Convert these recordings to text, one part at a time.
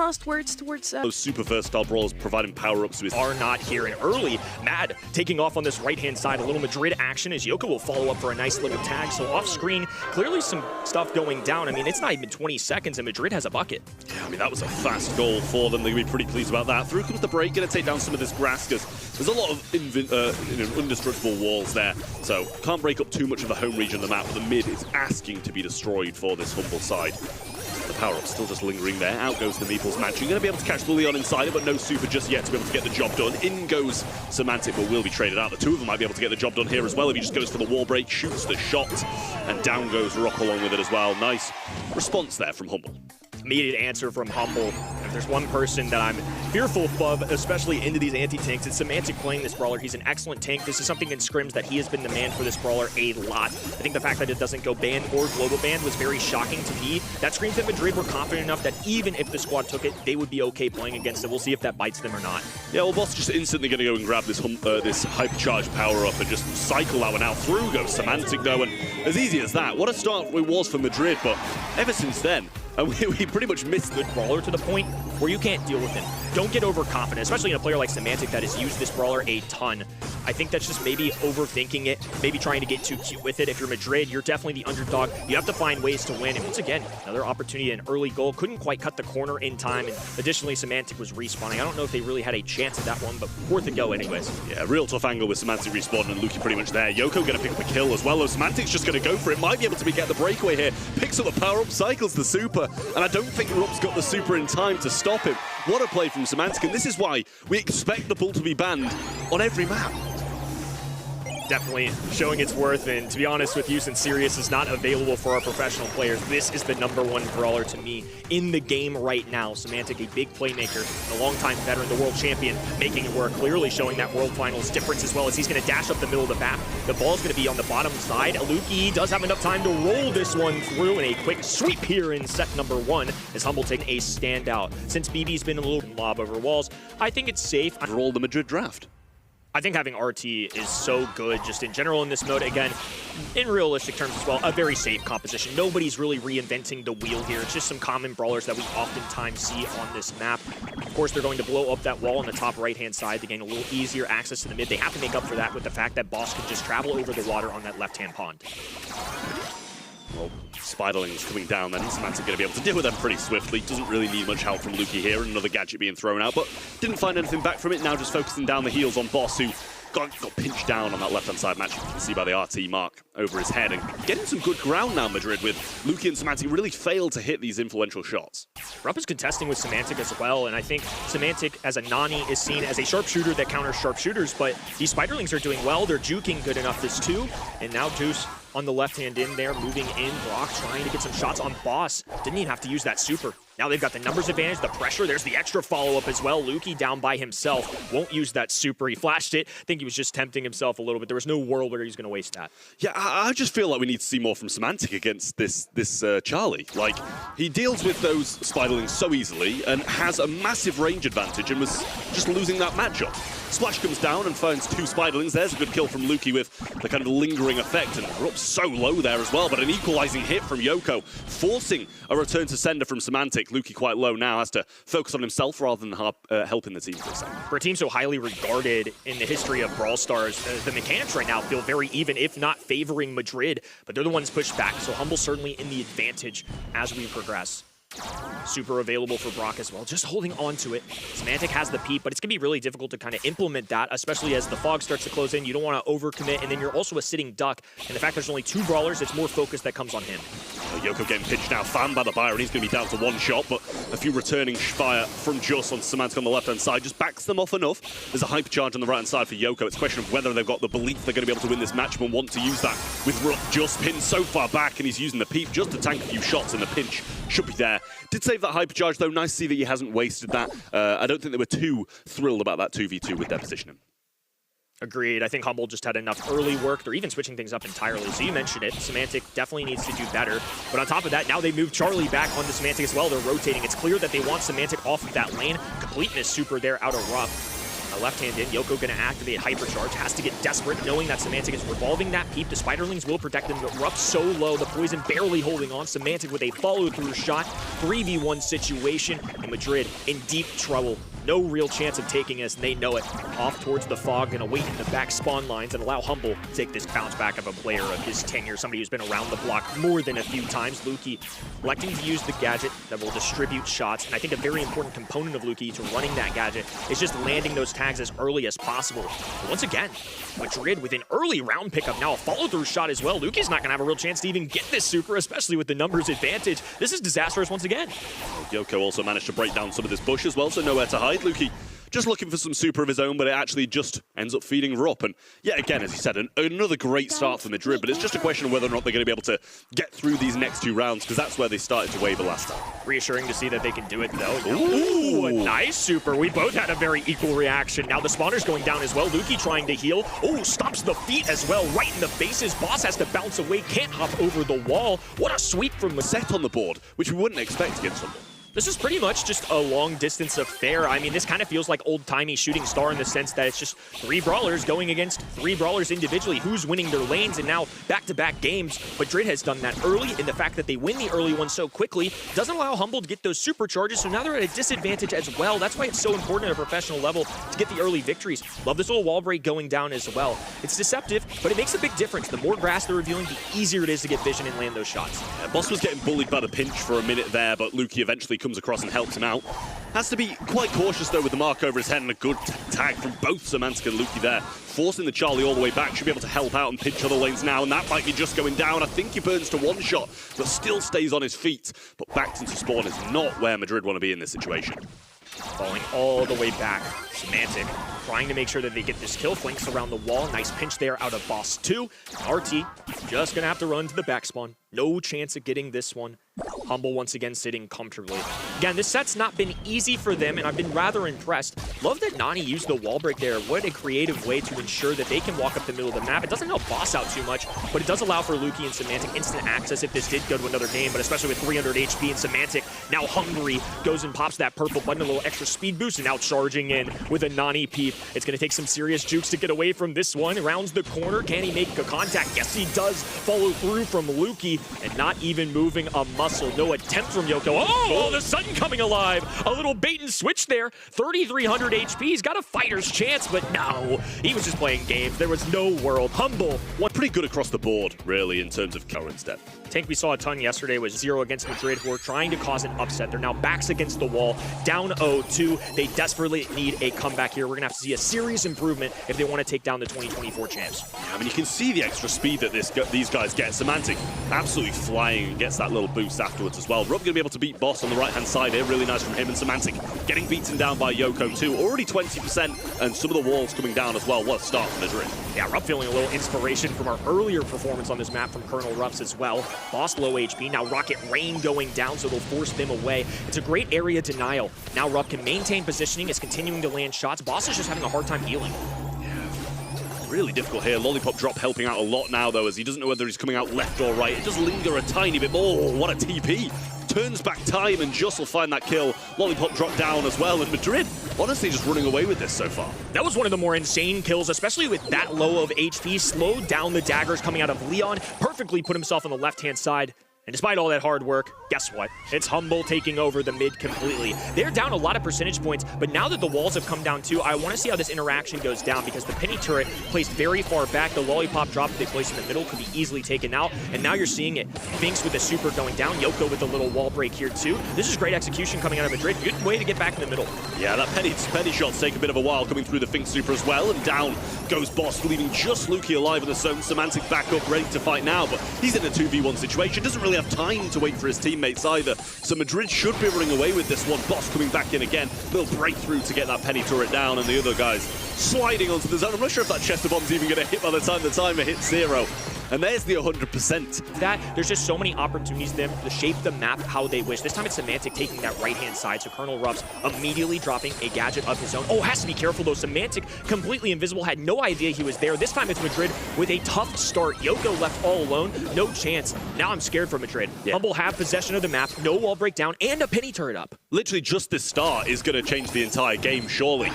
Last words towards Those super versatile brawlers providing power-ups with are not here. And early, Mad taking off on this right-hand side. A little Madrid action as Yoko will follow up for a nice little tag. So off-screen, clearly some stuff going down. I mean, it's not even 20 seconds and Madrid has a bucket. Yeah, I mean, that was a fast goal for them. They're going to be pretty pleased about that. Through comes the break, going to take down some of this grass because there's a lot of indestructible walls there. So can't break up too much of the home region of the map, but the mid is asking to be destroyed for this Humble side. The power-up still just lingering there. Out goes the Meeple's Mansion. Going to be able to catch the Leon inside it, but no super just yet to be able to get the job done. In goes Semantic, but will be traded out. The two of them might be able to get the job done here as well if he just goes for the wall break, shoots the shot, and down goes Rock along with it as well. Nice response there from Humble. Immediate answer from Humble. If there's one person that I'm fearful of, especially into these anti-tanks, it's Semantic playing this brawler. He's an excellent tank. This is something in scrims that he has been the man for this brawler a lot. I think the fact that it doesn't go banned or global banned was very shocking to me. That screams that Madrid were confident enough that even if the squad took it, they would be okay playing against it. We'll see if that bites them or not. Yeah, well, Boss just instantly going to go and grab this hypercharged power-up and just cycle that one out. Through goes Semantic, though, and as easy as that. What a start it was for Madrid, but ever since then, we pretty much missed the brawler to the point where you can't deal with him. Don't get overconfident, especially in a player like Semantic that has used this brawler a ton. I think that's just maybe overthinking it, maybe trying to get too cute with it. If you're Madrid, you're definitely the underdog. You have to find ways to win. And once again, another opportunity, an early goal. Couldn't quite cut the corner in time. And additionally, Semantic was respawning. I don't know if they really had a chance at that one, but worth a go anyways. Yeah, real tough angle with Semantic respawning and Luki pretty much there. Yoko going to pick up a kill as well, though Semantic's just going to go for it. Might be able to get the breakaway here. Picks up the power-up, cycles the super, and I don't think Rup's got the super in time to stop him. What a play from Semantic, and this is why we expect the pull to be banned on every map. Definitely showing its worth, and to be honest with you, since Sirius is not available for our professional players, this is the #1 brawler to me in the game right now. Semantic, a big playmaker, a longtime veteran, the world champion, making it work, clearly showing that World Finals difference as well as he's going to dash up the middle of the map. The ball's going to be on the bottom side. Aluki does have enough time to roll this one through, and a quick sweep here in set #1 as Humble taking a standout. Since BB's been a little lob over walls, I think it's safe. Roll the Madrid draft. I think having RT is so good just in general in this mode. Again, in realistic terms as well, a very safe composition. Nobody's really reinventing the wheel here. It's just some common brawlers that we oftentimes see on this map. Of course, they're going to blow up that wall on the top right-hand side to gain a little easier access to the mid. They have to make up for that with the fact that Boss can just travel over the water on that left-hand pond. Well, Spiderlings coming down then. Semantic going to be able to deal with them pretty swiftly. Doesn't really need much help from Luki here. Another gadget being thrown out, but didn't find anything back from it. Now just focusing down the heels on Boss, who got pinched down on that left-hand side match. You can see by the RT mark over his head. And getting some good ground now, Madrid, with Luki and Semantic really failed to hit these influential shots. Rupp is contesting with Semantic as well, and I think Semantic as a Nani is seen as a sharpshooter that counters sharpshooters, but these Spiderlings are doing well. They're juking good enough this too, and now Deuce on the left-hand in there, moving in. Brock trying to get some shots on Boss. Didn't even have to use that super. Now they've got the numbers advantage, the pressure. There's the extra follow-up as well. Luki down by himself. Won't use that super. He flashed it. I think he was just tempting himself a little bit. There was no world where he's going to waste that. Yeah, I just feel like we need to see more from Semantic against this Charlie. Like, he deals with those Spiderlings so easily and has a massive range advantage and was just losing that matchup. Splash comes down and finds 2 Spiderlings. There's a good kill from Luki with the kind of lingering effect, and Rup's so low there as well, but an equalizing hit from Yoko, forcing a return to sender from Semantic. Luki quite low now, has to focus on himself rather than helping the team for a second. For a team so highly regarded in the history of Brawl Stars, the mechanics right now feel very even, if not favoring Madrid, but they're the ones pushed back, so Humble certainly in the advantage as we progress. Super available for Brock as well, just holding on to it. Semantic has the peep, but it's going to be really difficult to kind of implement that, especially as the fog starts to close in. You don't want to overcommit, and then you're also a sitting duck. And the fact there's only 2 brawlers, it's more focus that comes on him. Yoko getting pinched now, fanned by the Byron. He's going to be down to 1 shot, but a few returning fire from Just on Semantic on the left-hand side just backs them off enough. There's a hypercharge on the right-hand side for Yoko. It's a question of whether they've got the belief they're going to be able to win this match and want to use that. With Rupp just pinned so far back, and he's using the peep just to tank a few shots, and the pinch should be there. Did save that hypercharge, though. Nice to see that he hasn't wasted that. I don't think they were too thrilled about that 2v2 with their positioning. Agreed. I think Humble just had enough early work. They're even switching things up entirely. So you mentioned it. Semantic definitely needs to do better. But on top of that, now they move Charlie back onto Semantic as well. They're rotating. It's clear that they want Semantic off of that lane. Completeness super there out of Rupp. A left hand in, Yoko gonna activate Hypercharge, has to get desperate, knowing that Semantic is revolving that peep. The Spiderlings will protect them, but Rupp so low, the poison barely holding on. Semantic with a follow-through shot, 3v1 situation, and Madrid in deep trouble. No real chance of taking this, and they know it. Off towards the fog, gonna wait in the back spawn lines and allow Humble to take this bounce back of a player of his tenure, somebody who's been around the block more than a few times. Luki electing to use the gadget that will distribute shots, and I think a very important component of Luki to running that gadget is just landing those tags as early as possible. But once again, Madrid with an early round pickup, now a follow-through shot as well. Luki's not gonna have a real chance to even get this Super, especially with the numbers advantage. This is disastrous once again. Yoko also managed to break down some of this bush as well, so nowhere to hide. Luki just looking for some super of his own, but it actually just ends up feeding Rupp. And yeah, again, as you said, another great start for Madrid, but it's just a question of whether or not they're going to be able to get through these next 2 rounds, because that's where they started to waver last time. Reassuring to see that they can do it, though. Ooh, a nice super. We both had a very equal reaction. Now the spawner's going down as well. Luki trying to heal. Oh, stops the feet as well, right in the faces. Boss has to bounce away, can't hop over the wall. What a sweep from the set on the board, which we wouldn't expect against someone. This is pretty much just a long distance affair. I mean, this kind of feels like old-timey Shooting Star in the sense that it's just 3 brawlers going against 3 brawlers individually. Who's winning their lanes, and now back-to-back games. Madrid has done that early, and the fact that they win the early one so quickly doesn't allow Humble to get those supercharges, so now they're at a disadvantage as well. That's why it's so important at a professional level to get the early victories. Love this little wall break going down as well. It's deceptive, but it makes a big difference. The more grass they're revealing, the easier it is to get vision and land those shots. Yeah, Boss was getting bullied by the pinch for a minute there, but Luki eventually comes across and helps him out. Has to be quite cautious though with the mark over his head, and a good tag from both Semantic and Luki there, forcing the Charlie all the way back. Should be able to help out and pinch other lanes now, and that might be just going down. I think he burns to 1 shot, but still stays on his feet. But backed into spawn is not where Madrid want to be in this situation. Falling all the way back. Semantic trying to make sure that they get this kill. Flanks around the wall. Nice pinch there out of Boss 2. RT just going to have to run to the back spawn. No chance of getting this one. Humble once again sitting comfortably. Again, this set's not been easy for them, and I've been rather impressed. Love that Nani used the wall break there. What a creative way to ensure that they can walk up the middle of the map. It doesn't help Boss out too much, but it does allow for Luki and Semantic instant access if this did go to another game, but especially with 300 HP and Semantic now hungry, goes and pops that purple button, a little extra speed boost, and now charging in with a Nani peep. It's going to take some serious jukes to get away from this one. Rounds the corner. Can he make a contact? Yes, he does. Follow through from Luki, and not even moving a muscle. No attempt from Yoko. Oh, the sun coming alive. A little bait and switch there. 3,300 HP. He's got a fighter's chance, but no. He was just playing games. There was no world. Humble. Pretty good across the board, really, in terms of current depth. Tank we saw a ton yesterday was 0 against Madrid, who are trying to cause an upset. They're now backs against the wall, down 0-2. They desperately need a comeback here. We're going to have to see a serious improvement if they want to take down the 2024 champs. I mean, you can see the extra speed that these guys get. Semantic absolutely flying and gets that little boost afterwards as well. Rupp going to be able to beat Boss on the right-hand side here. Really nice from him. And Semantic getting beaten down by Yoko too. Already 20%, and some of the walls coming down as well. What a start from Madrid. Yeah, Rupp feeling a little inspiration from our earlier performance on this map from Colonel Ruffs as well. Boss low HP. Now Rocket Rain going down, so they'll force them away. It's a great area denial. Now Rupp can maintain positioning, is continuing to land shots. Boss is just having a hard time healing. Really difficult here. Lollipop drop helping out a lot now, though, as he doesn't know whether he's coming out left or right. It does linger a tiny bit more. What a TP. Turns back time, and just will find that kill. Lollipop drop down as well, and Madrid honestly just running away with this so far. That was one of the more insane kills, especially with that low of HP. Slowed down the daggers coming out of Leon. Perfectly put himself on the left-hand side. And despite all that hard work, guess what? It's Humble taking over the mid completely. They're down a lot of percentage points, but now that the walls have come down too, I want to see how this interaction goes down, because the penny turret placed very far back, the lollipop drop that they placed in the middle could be easily taken out, and now you're seeing it. Binks with the super going down, Yoko with a little wall break here too. This is great execution coming out of Madrid. Good way to get back in the middle. Yeah, that penny shots take a bit of a while coming through the Fink super as well, and down goes Boss, leaving just Luki alive in the zone. Semantic back up, ready to fight now, but he's in a 2v1 situation. Doesn't really have time to wait for his teammates either. So Madrid should be running away with this one. Boss coming back in again. Little breakthrough to get that penny turret down, and the other guys sliding onto the zone. I'm not sure if that chest of bomb's even going to hit by the time the timer hits 0. And there's the 100%. There's just so many opportunities there to shape the map how they wish. This time it's Semantic taking that right-hand side, so Colonel Ruffs immediately dropping a gadget of his own. Oh, has to be careful though. Semantic completely invisible, had no idea he was there. This time it's Madrid with a tough start. Yoko left all alone, no chance. Now I'm scared for Madrid. Yeah. Humble have possession of the map, no wall breakdown, and a penny turret up. Literally just this start is going to change the entire game, surely.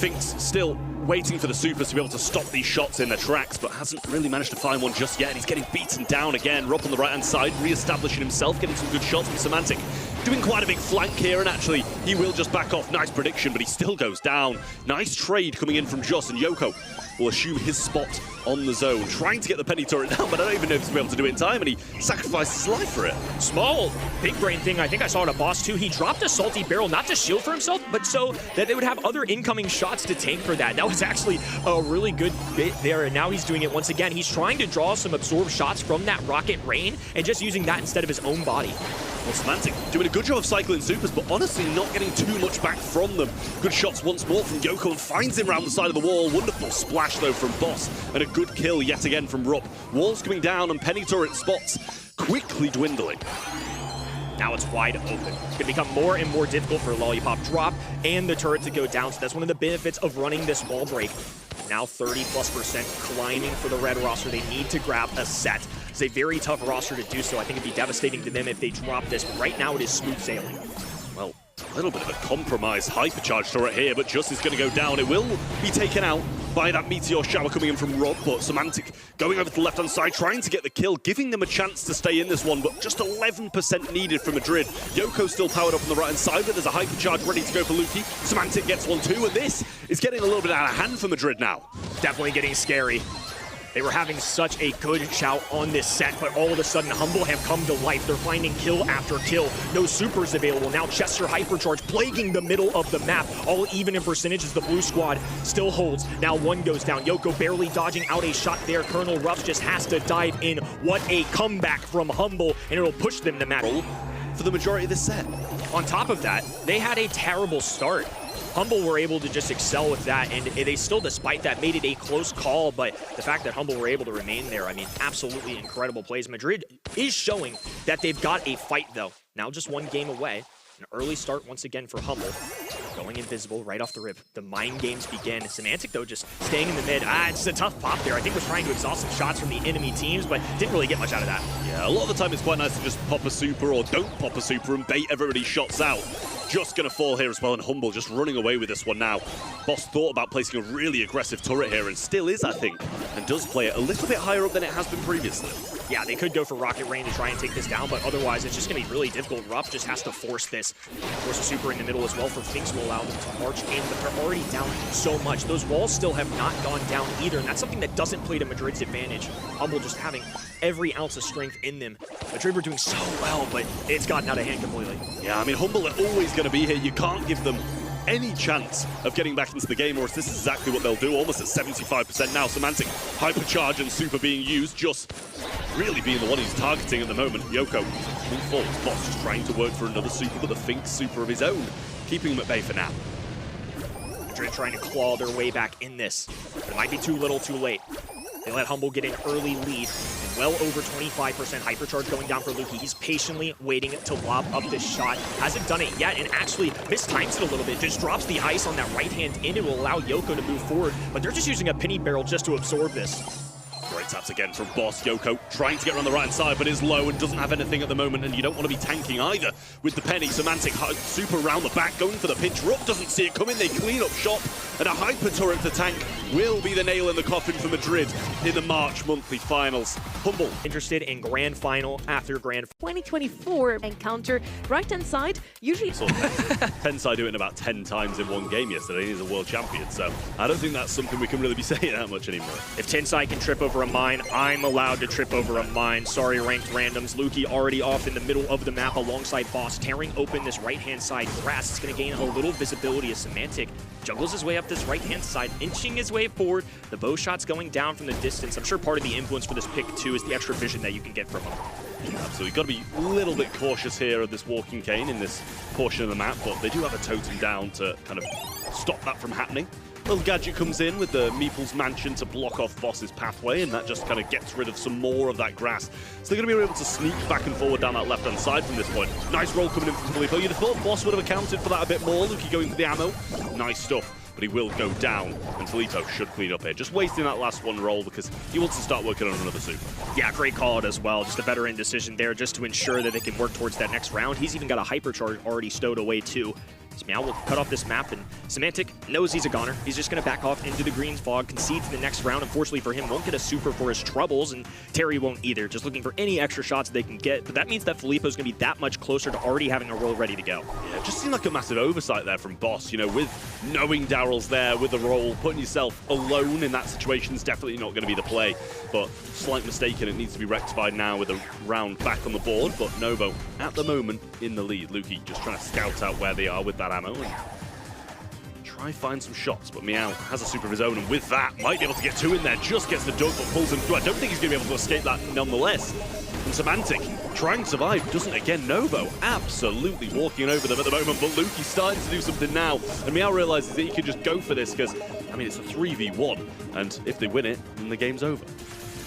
Finks still waiting for the supers to be able to stop these shots in their tracks, but hasn't really managed to find one just yet. He's getting beaten down again. Rob on the right-hand side, re-establishing himself, getting some good shots from Semantic. Doing quite a big flank here, and actually, he will just back off. Nice prediction, but he still goes down. Nice trade coming in from Joss, and Yoko will assume his spot on the zone, trying to get the penny turret down, but I don't even know if he's going to be able to do it in time, and he sacrificed his life for it. Small, big brain thing. I think I saw it at Boss too. He dropped a salty barrel, not to shield for himself, but so that they would have other incoming shots to tank for that. That was actually a really good bit there, and now he's doing it once again. He's trying to draw some absorbed shots from that rocket rain, and just using that instead of his own body. Well, Semantic doing a good job of cycling supers, but honestly not getting too much back from them. Good shots once more from Yoko, and finds him around the side of the wall. Wonderful splash, though, from Boss, and a good kill yet again from Rupp. Walls coming down, and penny turret spots quickly dwindling. Now it's wide open. It's going to become more and more difficult for Lollipop drop and the turret to go down, so that's one of the benefits of running this wall break. Now 30+% climbing for the red roster. They need to grab a set. It's a very tough roster to do so. I think it'd be devastating to them if they drop this, but right now it is smooth sailing. Well, a little bit of a compromised hypercharge turret here, but Just is going to go down. It will be taken out by that meteor shower coming in from Rob, but Semantic going over to the left-hand side, trying to get the kill, giving them a chance to stay in this one, but just 11% needed for Madrid. Yoko still powered up on the right-hand side, but there's a hypercharge ready to go for Luki. Semantic gets one too, and this is getting a little bit out of hand for Madrid now. Definitely getting scary. They were having such a good shout on this set, but all of a sudden, Humble have come to life. They're finding kill after kill. No supers available. Now Chester Hypercharge plaguing the middle of the map. All even in percentages. The blue squad still holds. Now one goes down. Yoko barely dodging out a shot there. Colonel Ruffs just has to dive in. What a comeback from Humble, and it'll push them to map for the majority of this set. On top of that, they had a terrible start. Humble were able to just excel with that, and they still, despite that, made it a close call, but the fact that Humble were able to remain there, I mean, absolutely incredible plays. Madrid is showing that they've got a fight, though. Now just one game away. An early start once again for Humble. Going invisible right off the rip. The mind games begin. Semantic, though, just staying in the mid. It's a tough pop there. I think was trying to exhaust some shots from the enemy teams, but didn't really get much out of that. Yeah, a lot of the time it's quite nice to just pop a super or don't pop a super and bait everybody's shots out. Just going to fall here as well, and Humble just running away with this one now. Boss thought about placing a really aggressive turret here, and still is, I think, and does play it a little bit higher up than it has been previously. Yeah, they could go for Rocket Rain to try and take this down, but otherwise it's just going to be really difficult. Rupp just has to force this. Force a super in the middle as well for Finks will allow them to march in, but they're already down so much. Those walls still have not gone down either, and that's something that doesn't play to Madrid's advantage. Humble just having every ounce of strength in them. Madrid were doing so well, but it's gotten out of hand completely. Yeah, I mean, Humble are always going to be here. You can't give them any chance of getting back into the game, or else this is exactly what they'll do. Almost at 75% now. Semantic, hypercharge and super being used, just really being the one he's targeting at the moment. Yoko, full force, Boss just trying to work for another super, but the Finks super of his own, keeping him at bay for now. Madrid trying to claw their way back in this. But it might be too little, too late. They let Humble get an early lead, and well over 25% hypercharge going down for Luki. He's patiently waiting to lob up this shot. Hasn't done it yet, and actually mistimes it a little bit. Just drops the ice on that right hand in. It will allow Yoko to move forward, but they're just using a penny barrel just to absorb this. Great taps again from Boss. Yoko trying to get around the right side, but is low and doesn't have anything at the moment, and you don't want to be tanking either with the penny. Semantic super around the back, going for the pinch. Rupp doesn't see it coming. They clean up shop, and a hyper turret to tank will be the nail in the coffin for Madrid in the March monthly finals. Humble interested in grand final after grand 2024 encounter right-hand side usually Tensai doing about 10 times in one game yesterday. He's a world champion, so I don't think that's something we can really be saying that much anymore. If Tensai can trip over a mine, I'm allowed to trip over a mine. Sorry, ranked randoms. Luki already off in the middle of the map alongside Boss, tearing open this right-hand side grass. It's going to gain a little visibility as Semantic juggles his way up this right-hand side, inching his way forward. The bow shot's going down from the distance. I'm sure part of the influence for this pick, too, is the extra vision that you can get from him. Yeah, absolutely. Got to be a little bit cautious here of this walking cane in this portion of the map, but they do have a totem down to kind of stop that from happening. Little gadget comes in with the Meeple's Mansion to block off Boss's pathway, and that just kind of gets rid of some more of that grass. So they're going to be able to sneak back and forward down that left-hand side from this point. Nice roll coming in from Filippo. You'd have thought Boss would have accounted for that a bit more. Luki going for the ammo. Nice stuff. But he will go down, and Filippo should clean up here. Just wasting that last one roll because he wants to start working on another super. Yeah, great call out as well. Just a veteran decision there just to ensure that they can work towards that next round. He's even got a hypercharge already stowed away too. Meow will cut off this map, and Semantic knows he's a goner. He's just going to back off into the green fog, concede to the next round. Unfortunately for him, won't get a super for his troubles, and Terry won't either. Just looking for any extra shots they can get, but that means that Filippo's going to be that much closer to already having a roll ready to go. Yeah, it just seemed like a massive oversight there from Boss, you know, with knowing Daryl's there with the roll, putting yourself alone in that situation is definitely not going to be the play, but slight mistake and it needs to be rectified now with a round back on the board. But Novo at the moment in the lead. Luki just trying to scout out where they are with that ammo and try find some shots, but Meow has a super of his own, and with that might be able to get two in there. Just gets the dunk but pulls him through. I don't think he's going to be able to escape that nonetheless. And Semantic trying to survive, doesn't again. Novo absolutely walking over them at the moment, but Luki's starting to do something now, and Meow realizes that he can just go for this because, I mean, it's a 3v1, and if they win it, then the game's over.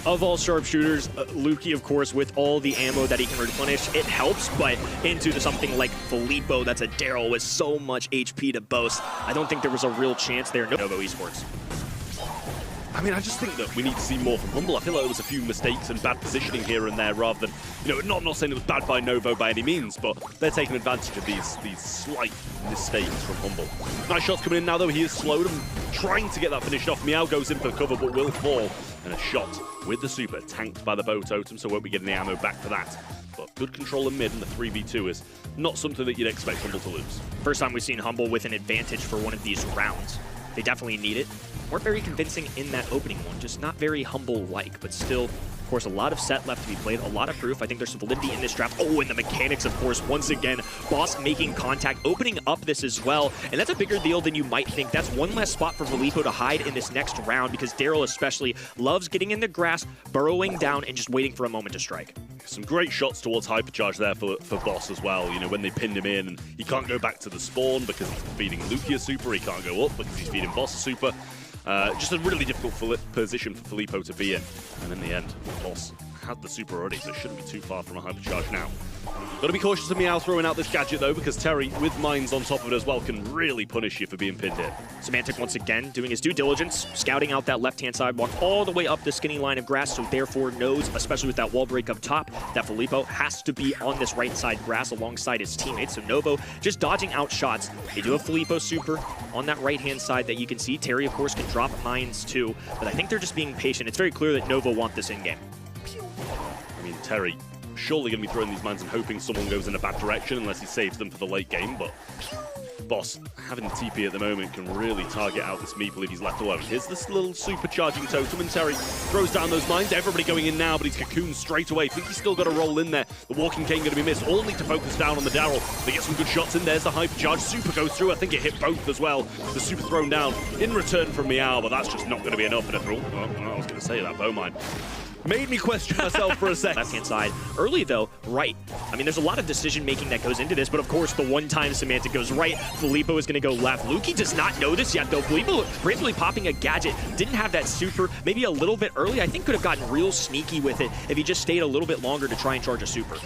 Of all sharpshooters, Luki, of course, with all the ammo that he can replenish, it helps, but into something like Filippo, that's a Daryl with so much HP to boast, I don't think there was a real chance there. Novo Esports. I mean, I just think that we need to see more from Humble. I feel like there was a few mistakes and bad positioning here and there rather than, you know, not saying it was bad by Novo by any means, but they're taking advantage of these slight mistakes from Humble. Nice shots coming in now, though. He is slowed and trying to get that finished off. Meow goes in for cover, but will fall. And a shot with the super, tanked by the bow totem, so won't be getting the ammo back for that. But good control in mid, and the 3v2 is not something that you'd expect Humble to lose. First time we've seen Humble with an advantage for one of these rounds. They definitely need it. Weren't very convincing in that opening one, just not very Humble-like, but still, of course, a lot of set left to be played, a lot of proof. I think there's some validity in this draft. Oh, and the mechanics, of course, once again, Boss making contact, opening up this as well, and that's a bigger deal than you might think. That's one less spot for Filippo to hide in this next round, because Daryl especially loves getting in the grass, burrowing down, and just waiting for a moment to strike. Some great shots towards Hypercharge there for Boss as well. You know, when they pinned him in, and he can't go back to the spawn because he's feeding Luki a super, he can't go up because he's feeding Boss a super. Just a really difficult position for Filippo to be in. And in the end, Boss had the super already, so it shouldn't be too far from a hypercharge now. Got to be cautious of Meow throwing out this gadget, though, because Terry, with mines on top of it as well, can really punish you for being pinned in. Semantic once again doing his due diligence, scouting out that left-hand sidewalk all the way up the skinny line of grass, so therefore knows, especially with that wall break up top, that Filippo has to be on this right side grass alongside his teammates. So Novo just dodging out shots. They do have Filippo super on that right-hand side that you can see. Terry, of course, can drop mines too, but I think they're just being patient. It's very clear that Novo want this in-game. I mean, Terry surely going to be throwing these mines and hoping someone goes in a bad direction unless he saves them for the late game, but Boss, having the TP at the moment, can really target out this Meeple if he's left alone. Here's this little supercharging totem, and Terry throws down those mines. Everybody going in now, but he's cocooned straight away. Think he's still got a roll in there. The Walking Cane going to be missed. All need to focus down on the Daryl. They get some good shots in. There's the hypercharge. Super goes through. I think it hit both as well. The super thrown down in return from Meow, but that's just not going to be enough. And I was going to say that bow mine made me question myself for a second. Left-hand side. Early, though, right. I mean, there's a lot of decision-making that goes into this, but of course, the one time Semantic goes right, Filippo is going to go left. Luki does not know this yet, though. Filippo bravely popping a gadget. Didn't have that super, maybe a little bit early. I think could have gotten real sneaky with it if he just stayed a little bit longer to try and charge a super.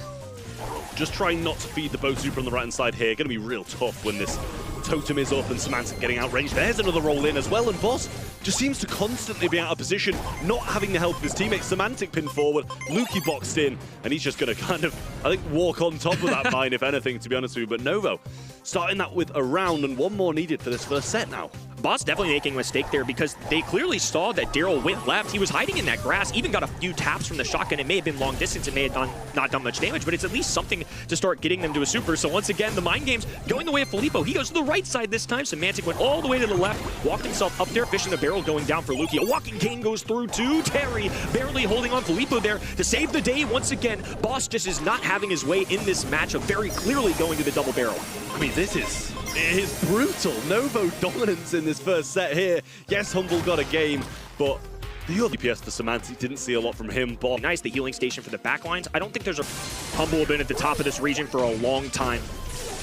Just trying not to feed the bow super on the right-hand side here. Going to be real tough when this totem is up and Semantic getting outranged. There's another roll in as well, and Boss just seems to constantly be out of position, not having the help of his teammates. Semantic pinned forward, Luki boxed in, and he's just going to kind of, I think, walk on top of that mine, if anything, to be honest with you. But Novo starting that with a round and one more needed for this first set now. Boss definitely making a mistake there because they clearly saw that Daryl went left. He was hiding in that grass, even got a few taps from the shotgun. It may have been long distance, it may have not done much damage, but it's at least something to start getting them to a super. So once again, the mind game's going the way of Filippo. He goes to the right side this time. Semantic went all the way to the left, walked himself up there, fishing the barrel going down for Luki. A Walking Cane goes through to Terry, barely holding on Filippo there to save the day once again. Boss just is not having his way in this matchup, very clearly going to the double barrel. I mean, this is brutal. Novo dominance in this first set here. Yes, Humble got a game, but the other DPS for Semantic didn't see a lot from him. But nice, the healing station for the backlines. I don't think there's a Humble been at the top of this region for a long time,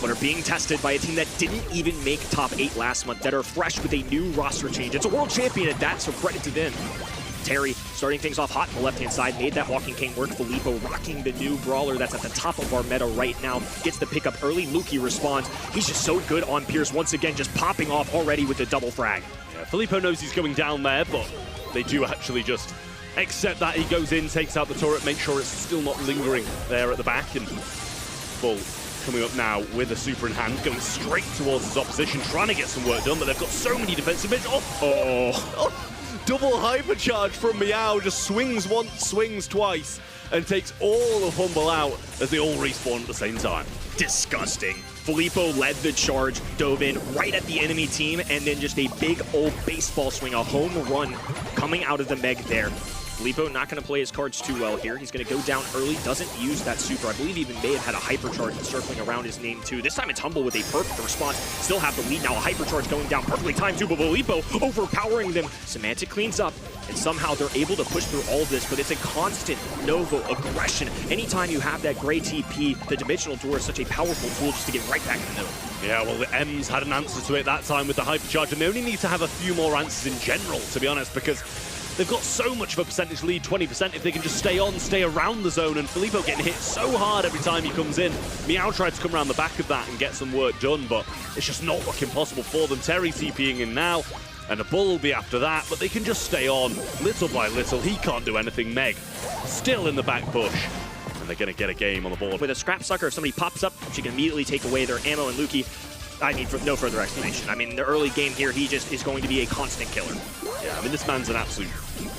but are being tested by a team that didn't even make top 8 last month, that are fresh with a new roster change. It's a world champion at that, so credit to them. Terry starting things off hot on the left-hand side, made that Walking Cane work. Filippo rocking the new brawler that's at the top of our meta right now. Gets the pickup early. Luki responds. He's just so good on Pierce once again, just popping off already with the double frag. Yeah, Filippo knows he's going down there, but they do actually just accept that. He goes in, takes out the turret, makes sure it's still not lingering there at the back, and well, coming up now with a super in hand, going straight towards his opposition, trying to get some work done, but they've got so many defensive bits. Double hypercharge from Meow, just swings once, swings twice, and takes all of Humble out as they all respawn at the same time. Disgusting. Filippo led the charge, dove in right at the enemy team, and then just a big old baseball swing, a home run coming out of the Meg there. Filippo not going to play his cards too well here. He's going to go down early, doesn't use that super. I believe even may have had a hypercharge circling around his name too. This time it's Humble with a perfect response. Still have the lead now. A hypercharge going down perfectly timed too, but Filippo overpowering them. Semantic cleans up, and somehow they're able to push through all of this, but it's a constant Novo aggression. Anytime you have that gray TP, the Dimensional Door is such a powerful tool just to get right back in the middle. Yeah, well, the M's had an answer to it that time with the hypercharge, and they only need to have a few more answers in general, to be honest, because they've got so much of a percentage lead, 20%, if they can just stay on, stay around the zone, and Filippo getting hit so hard every time he comes in. Meow tried to come around the back of that and get some work done, but it's just not looking possible for them. Terry TPing in now, and a Bull will be after that, but they can just stay on little by little. He can't do anything. Meg still in the back push, and they're going to get a game on the board. With a Scrap Sucker, if somebody pops up, she can immediately take away their ammo, and Lukey, I need no further explanation. I mean, the early game here, he just is going to be a constant killer. Yeah, I mean, this man's an absolute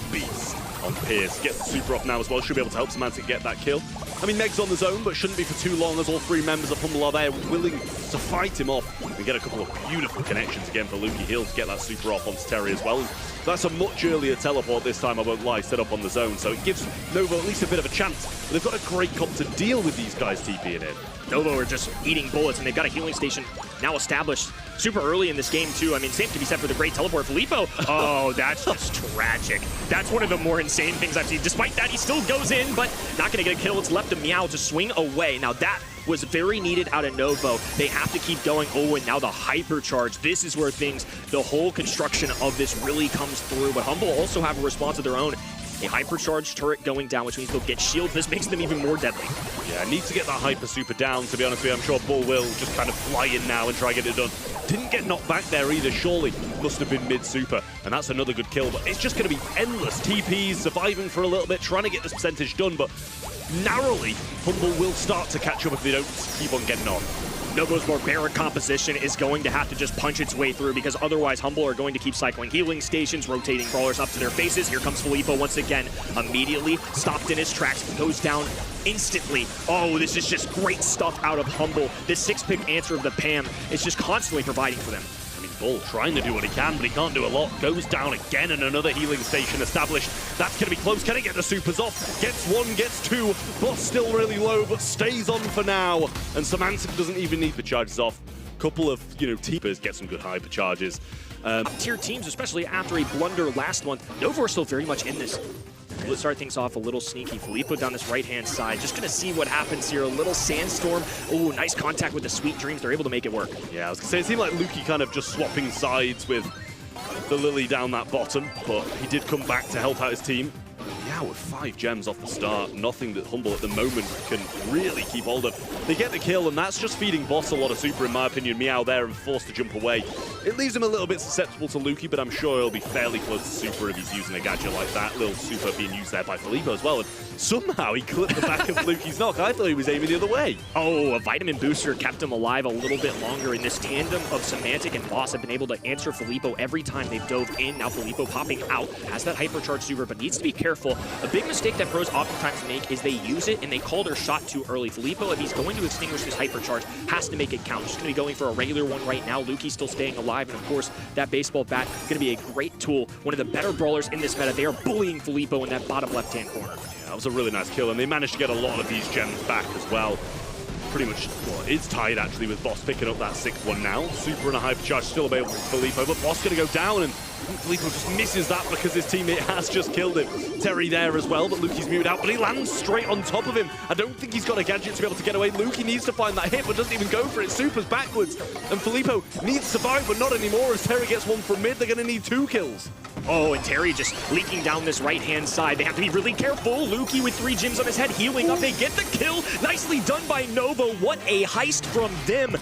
beast on Pierce. Gets the super off now as well. Should be able to help Semantic get that kill. I mean, Meg's on the zone, but shouldn't be for too long as all three members of Humble are there willing to fight him off and get a couple of beautiful connections again for Lukey Hill to get that super off onto Terry as well. That's a much earlier teleport this time, I won't lie, set up on the zone, so it gives Novo at least a bit of a chance. But they've got a great comp to deal with these guys TPing in. Novo are just eating bullets, and they've got a healing station now established super early in this game, too. I mean, same to be said for the great teleport. Filippo, oh, that's just tragic. That's one of the more insane things I've seen. Despite that, he still goes in, but not going to get a kill. It's left to Meow to swing away. Now, that was very needed out of Novo. They have to keep going. Oh, and now the hypercharge. This is where the whole construction of this really comes through. But Humble also have a response of their own. A hypercharged turret going down, which means they'll get shield. This makes them even more deadly. Yeah, need to get that hyper super down, to be honest with you. I'm sure Bull will just kind of fly in now and try to get it done. Didn't get knocked back there either, surely. Must have been mid-super, and that's another good kill. But it's just going to be endless TPs, surviving for a little bit, trying to get this percentage done, but narrowly, Humble will start to catch up if they don't keep on getting on. Novo's barbaric composition is going to have to just punch its way through, because otherwise Humble are going to keep cycling healing stations, rotating brawlers up to their faces. Here comes Filippo once again, immediately stopped in his tracks, goes down instantly. Oh, this is just great stuff out of Humble. This 6-pick answer of the Pam is just constantly providing for them. I mean, Bull trying to do what he can, but he can't do a lot. Goes down again, and another healing station established. That's going to be close. Can he get the supers off? Gets one, gets two. Boss still really low, but stays on for now. And Semantic doesn't even need the charges off. Couple of, Teepers get some good hyper charges. Tier teams, especially after a blunder last month, Novo are still very much in this. Let's start things off a little sneaky. Filippo down this right-hand side. Just going to see what happens here. A little sandstorm. Oh, nice contact with the Sweet Dreams. They're able to make it work. Yeah, I was going to say, it seemed like Lukey kind of just swapping sides with the Lily down that bottom, but he did come back to help out his team. Yeah, with 5 gems off the start, nothing that Humble at the moment can really keep hold of. They get the kill, and that's just feeding Boss a lot of super, in my opinion. Meow there and forced to jump away. It leaves him a little bit susceptible to Lukey, but I'm sure he'll be fairly close to super if he's using a gadget like that. Little super being used there by Filippo as well, and somehow he clipped the back of Lukey's knock. I thought he was aiming the other way. Oh, a vitamin booster kept him alive a little bit longer, and this tandem of Semantic and Boss have been able to answer Filippo every time they've dove in. Now Filippo popping out, has that hypercharge super, but needs to be careful. A big mistake that pros oftentimes make is they use it and they call their shot too early. Filippo, if he's going to extinguish his hypercharge, has to make it count. Just going to be going for a regular one right now. Lukey's still staying alive, and of course, that baseball bat going to be a great tool. One of the better brawlers in this meta. They are bullying Filippo in that bottom left-hand corner. Yeah, that was a really nice kill, and they managed to get a lot of these gems back as well. Pretty much, well, it's tied actually with Boss picking up that 6th one now. Super and a hypercharge still available for Filippo, but Boss going to go down, and Filippo just misses that because his teammate has just killed him. Terry there as well, but Lukey's muted out, but he lands straight on top of him. I don't think he's got a gadget to be able to get away. Lukey needs to find that hit, but doesn't even go for it. Super's backwards, and Filippo needs to survive, but not anymore as Terry gets one from mid. They're going to need 2 kills. Oh, and Terry just leaking down this right-hand side. They have to be really careful. Lukey with 3 gems on his head, healing up. They get the kill. Nicely done by Novo. What a heist from them.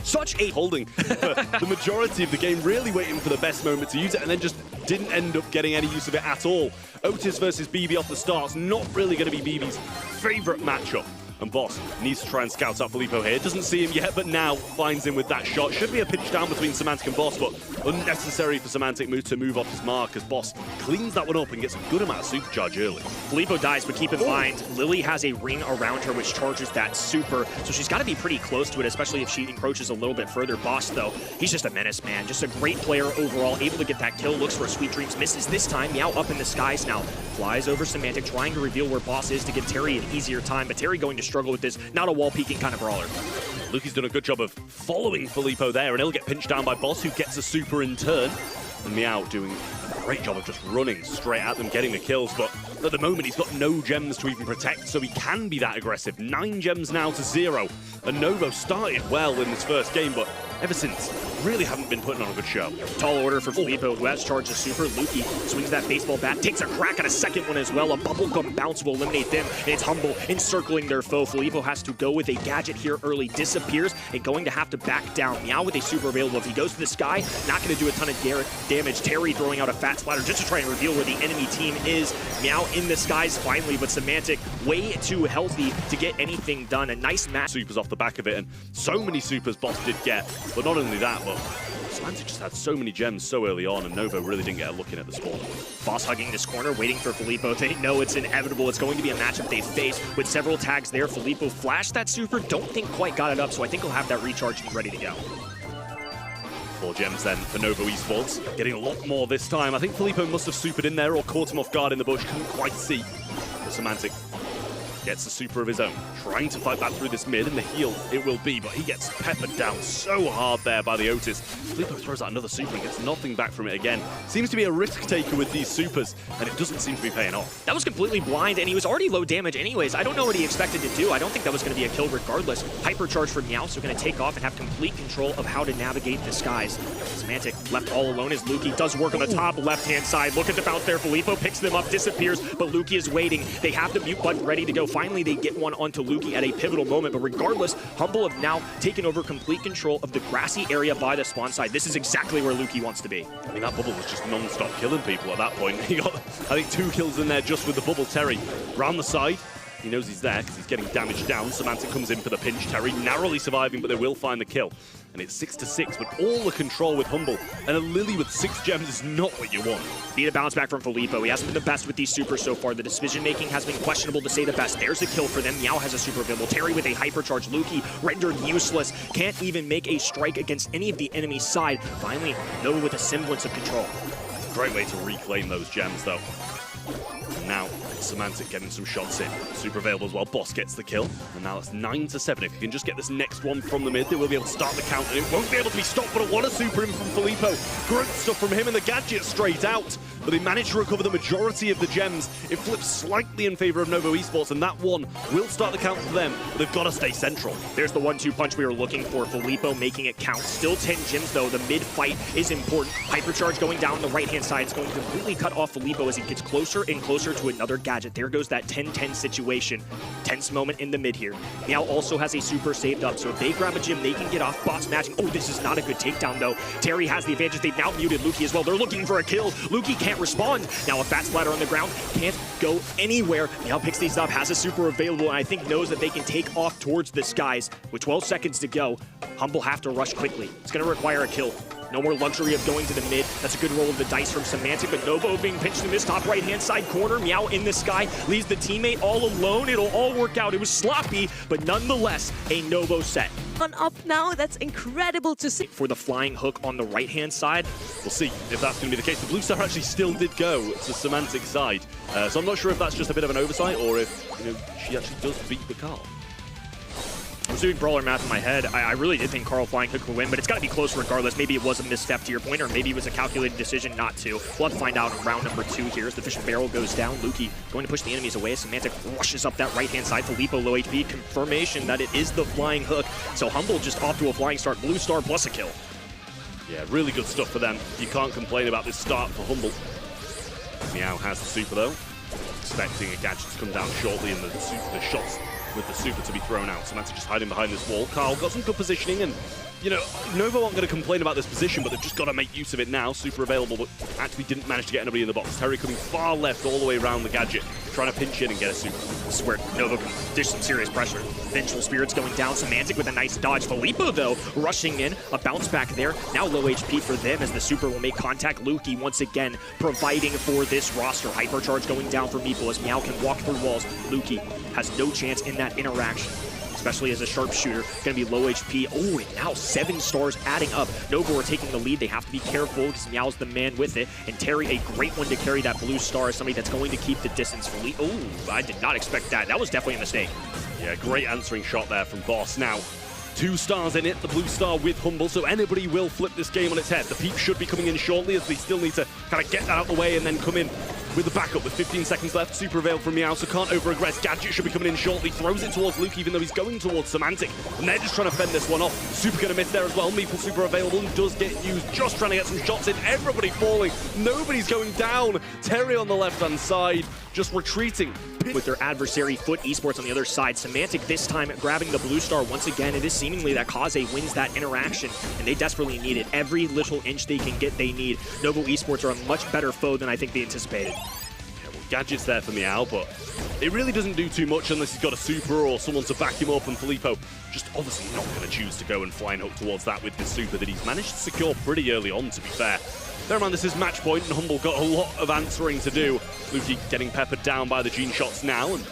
Such a holding the majority of the game, really waiting for the best moment to use it, and then just didn't end up getting any use of it at all. Otis versus BB off the start's not really going to be BB's favorite matchup. And Boss needs to try and scout out Filippo here. Doesn't see him yet, but now finds him with that shot. Should be a pinch down between Semantic and Boss, but unnecessary for Semantic to move off his mark as Boss cleans that one up and gets a good amount of supercharge early. Filippo dies, but keep in mind, Lily has a ring around her which charges that super, so she's got to be pretty close to it, especially if she encroaches a little bit further. Boss, though, he's just a menace, man. Just a great player overall, able to get that kill, looks for Sweet Dreams, misses this time. Meow up in the skies now, flies over Semantic, trying to reveal where Boss is to give Terry an easier time, but Terry going to struggle with this. Not a wall-peeking kind of brawler. Luki's done a good job of following Filippo there, and he'll get pinched down by Boss, who gets a super in turn. And Meow doing a great job of just running straight at them, getting the kills, but at the moment he's got no gems to even protect, so he can be that aggressive. 9 gems now to 0. And Novo started well in this first game, but ever since, really haven't been putting on a good show. Tall order for Filippo, who has charged a super. Luki swings that baseball bat, takes a crack at a second one as well. A bubblegum bounce will eliminate them, and it's Humble encircling their foe. Filippo has to go with a gadget here early, disappears, and going to have to back down. Meow with a super available. If he goes to the sky, not going to do a ton of damage. Terry throwing out a fat splatter just to try and reveal where the enemy team is. Meow in the skies finally, but Semantic way too healthy to get anything done. A nice match. Supers off the back of it, and so many supers Boss did get, but not only that, but Semantic just had so many gems so early on, and Novo really didn't get a look in at the spawn. Boss hugging this corner, waiting for Filippo. They know it's inevitable. It's going to be a matchup they face with several tags there. Filippo flashed that super, don't think quite got it up, so I think he'll have that recharge and ready to go. 4 gems then for Novo Esports. Getting a lot more this time. I think Filippo must have supered in there or caught him off guard in the bush. Couldn't quite see. But Semantic gets a super of his own, trying to fight back through this mid, and the heal it will be, but he gets peppered down so hard there by the Otis. Filippo throws out another super and gets nothing back from it again. Seems to be a risk taker with these supers, and it doesn't seem to be paying off. That was completely blind, and he was already low damage anyways. I don't know what he expected to do. I don't think that was going to be a kill regardless. Hypercharge for Meow, so going to take off and have complete control of how to navigate the skies. Semantic left all alone as Luki does work on the top left-hand side. Look at the bounce there. Filippo picks them up, disappears, but Luki is waiting. They have the mute button ready to go. Finally, they get one onto Luki at a pivotal moment, but regardless, Humble have now taken over complete control of the grassy area by the spawn side. This is exactly where Luki wants to be. I mean, that bubble was just non-stop killing people at that point. He got, I think, 2 kills in there just with the bubble. Terry round the side. He knows he's there because he's getting damaged down. Semantic comes in for the pinch. Terry narrowly surviving, but they will find the kill. And it's 6-6, but all the control with Humble. And a Lily with 6 gems is not what you want. Need a bounce back from Filippo. He hasn't been the best with these supers so far. The decision-making has been questionable to say the best. There's a kill for them. Meow has a super available. Terry with a hypercharge. Luki rendered useless. Can't even make a strike against any of the enemy's side. Finally, Novo with a semblance of control. Great way to reclaim those gems, though. Now, Semantic getting some shots in. Super available as well. Boss gets the kill. And now it's 9-7. If he can just get this next one from the mid, they will be able to start the count. And it won't be able to be stopped, but what a super in from Filippo. Great stuff from him and the gadget straight out. But they managed to recover the majority of the gems. It flips slightly in favor of Novo Esports, and that one will start the count for them. But they've got to stay central. There's the 1-2 punch we were looking for. Filippo making it count. Still 10 gems, though. The mid fight is important. Hypercharge going down the right-hand side. It's going to completely cut off Filippo as he gets closer and closer to another gadget. There goes that 10-10 situation. Tense moment in the mid here. Meow also has a super saved up, so if they grab a gem, they can get off. Boss matching. Oh, this is not a good takedown, though. Terry has the advantage. They've now muted Luki as well. They're looking for a kill. Luki can't respond. Now a fat splatter on the ground. Can't go anywhere. Meow picks these up, has a super available, and I think knows that they can take off towards the skies. With 12 seconds to go, Humble have to rush quickly. It's going to require a kill. No more luxury of going to the mid. That's a good roll of the dice from Semantic, but Novo being pinched in this top right-hand side corner. Meow in the sky, leaves the teammate all alone. It'll all work out. It was sloppy, but nonetheless, a Novo set. On up now, that's incredible to see. For the flying hook on the right-hand side. We'll see if that's going to be the case. The blue star actually still did go to Semantic side. So I'm not sure if that's just a bit of an oversight or if she actually does beat the car. I was doing brawler math in my head. I really did think Carl flying hook would win, but it's got to be close regardless. Maybe it was a misstep to your point, or maybe it was a calculated decision not to. We'll have to find out in round number 2 here as the fishing barrel goes down. Luki going to push the enemies away. Semantic rushes up that right-hand side. Filippo low HP. Confirmation that it is the flying hook. So Humble just off to a flying start. Blue star plus a kill. Yeah, really good stuff for them. You can't complain about this start for Humble. Meow has the super, though. Expecting a gadget to come down shortly and the shots with the super to be thrown out. Semantic just hiding behind this wall. Carl got some good positioning and you know, Novo aren't going to complain about this position, but they've just got to make use of it now. Super available, but actually didn't manage to get anybody in the box. Terry coming far left all the way around the gadget, trying to pinch in and get a super. This is where Novo can dish some serious pressure. Vengeful Spirits going down. Semantic with a nice dodge. Filippo, though, rushing in. A bounce back there. Now low HP for them as the super will make contact. Lukey once again providing for this roster. Hypercharge going down for Meeple as Meow can walk through walls. Lukey has no chance in that interaction, especially as a sharpshooter. Going to be low HP. Oh, and now 7 stars adding up. Novo are taking the lead. They have to be careful because Meow's the man with it. And Terry, a great one to carry that blue star, somebody that's going to keep the distance for Lee. Oh, I did not expect that. That was definitely a mistake. Yeah, great answering shot there from Boss. Now, 2 stars in it, the blue star with Humble, so anybody will flip this game on its head. The peep should be coming in shortly as they still need to kind of get that out of the way and then come in with the backup with 15 seconds left. Super availed from Meow, so can't over-aggress. Gadget should be coming in shortly, throws it towards Luke even though he's going towards Semantic. And they're just trying to fend this one off. Super going to miss there as well. Meeple super available and does get used, just trying to get some shots in. Everybody falling, nobody's going down. Terry on the left-hand side, just retreating. With their adversary, Fut Esports on the other side. Semantic this time grabbing the blue star once again. It is seemingly that Kaze wins that interaction, and they desperately need it. Every little inch they can get, they need. Novo Esports are a much better foe than I think they anticipated. Yeah, well, Gadget's there for Meow, but it really doesn't do too much unless he's got a super or someone to back him up, and Filippo just obviously not going to choose to go and flying hook towards that with this super that he's managed to secure pretty early on, to be fair. Bear in mind, this is match point, and Humble got a lot of answering to do. Lukey getting peppered down by the Gene shots now, and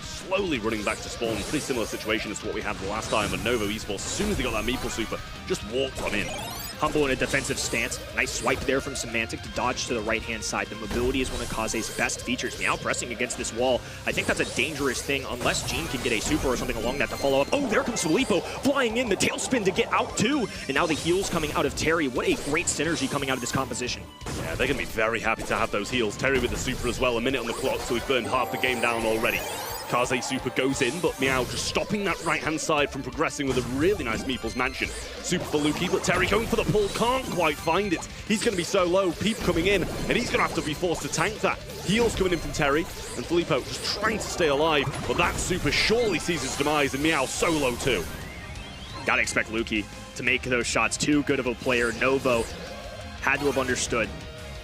slowly running back to spawn. Pretty similar situation as to what we had the last time, but Novo Esports, as soon as they got that Meeple super, just walked on in. Humble in a defensive stance. Nice swipe there from Semantic to dodge to the right-hand side. The mobility is one of Kaze's best features. Meow pressing against this wall. I think that's a dangerous thing unless Gene can get a super or something along that to follow up. Oh, there comes Filippo flying in. The tailspin to get out too. And now the heals coming out of Terry. What a great synergy coming out of this composition. Yeah, they're going to be very happy to have those heals. Terry with the super as well. A minute on the clock, so we've burned half the game down already. Kaze super goes in, but Meow just stopping that right-hand side from progressing with a really nice Meeple's Mansion. Super for Lukey, but Terry going for the pull, can't quite find it. He's going to be so low, Peep coming in, and he's going to have to be forced to tank that. Heals coming in from Terry, and Filippo just trying to stay alive, but that super surely sees its demise, and Meow so low too. Gotta expect Lukey to make those shots. Too good of a player. Novo had to have understood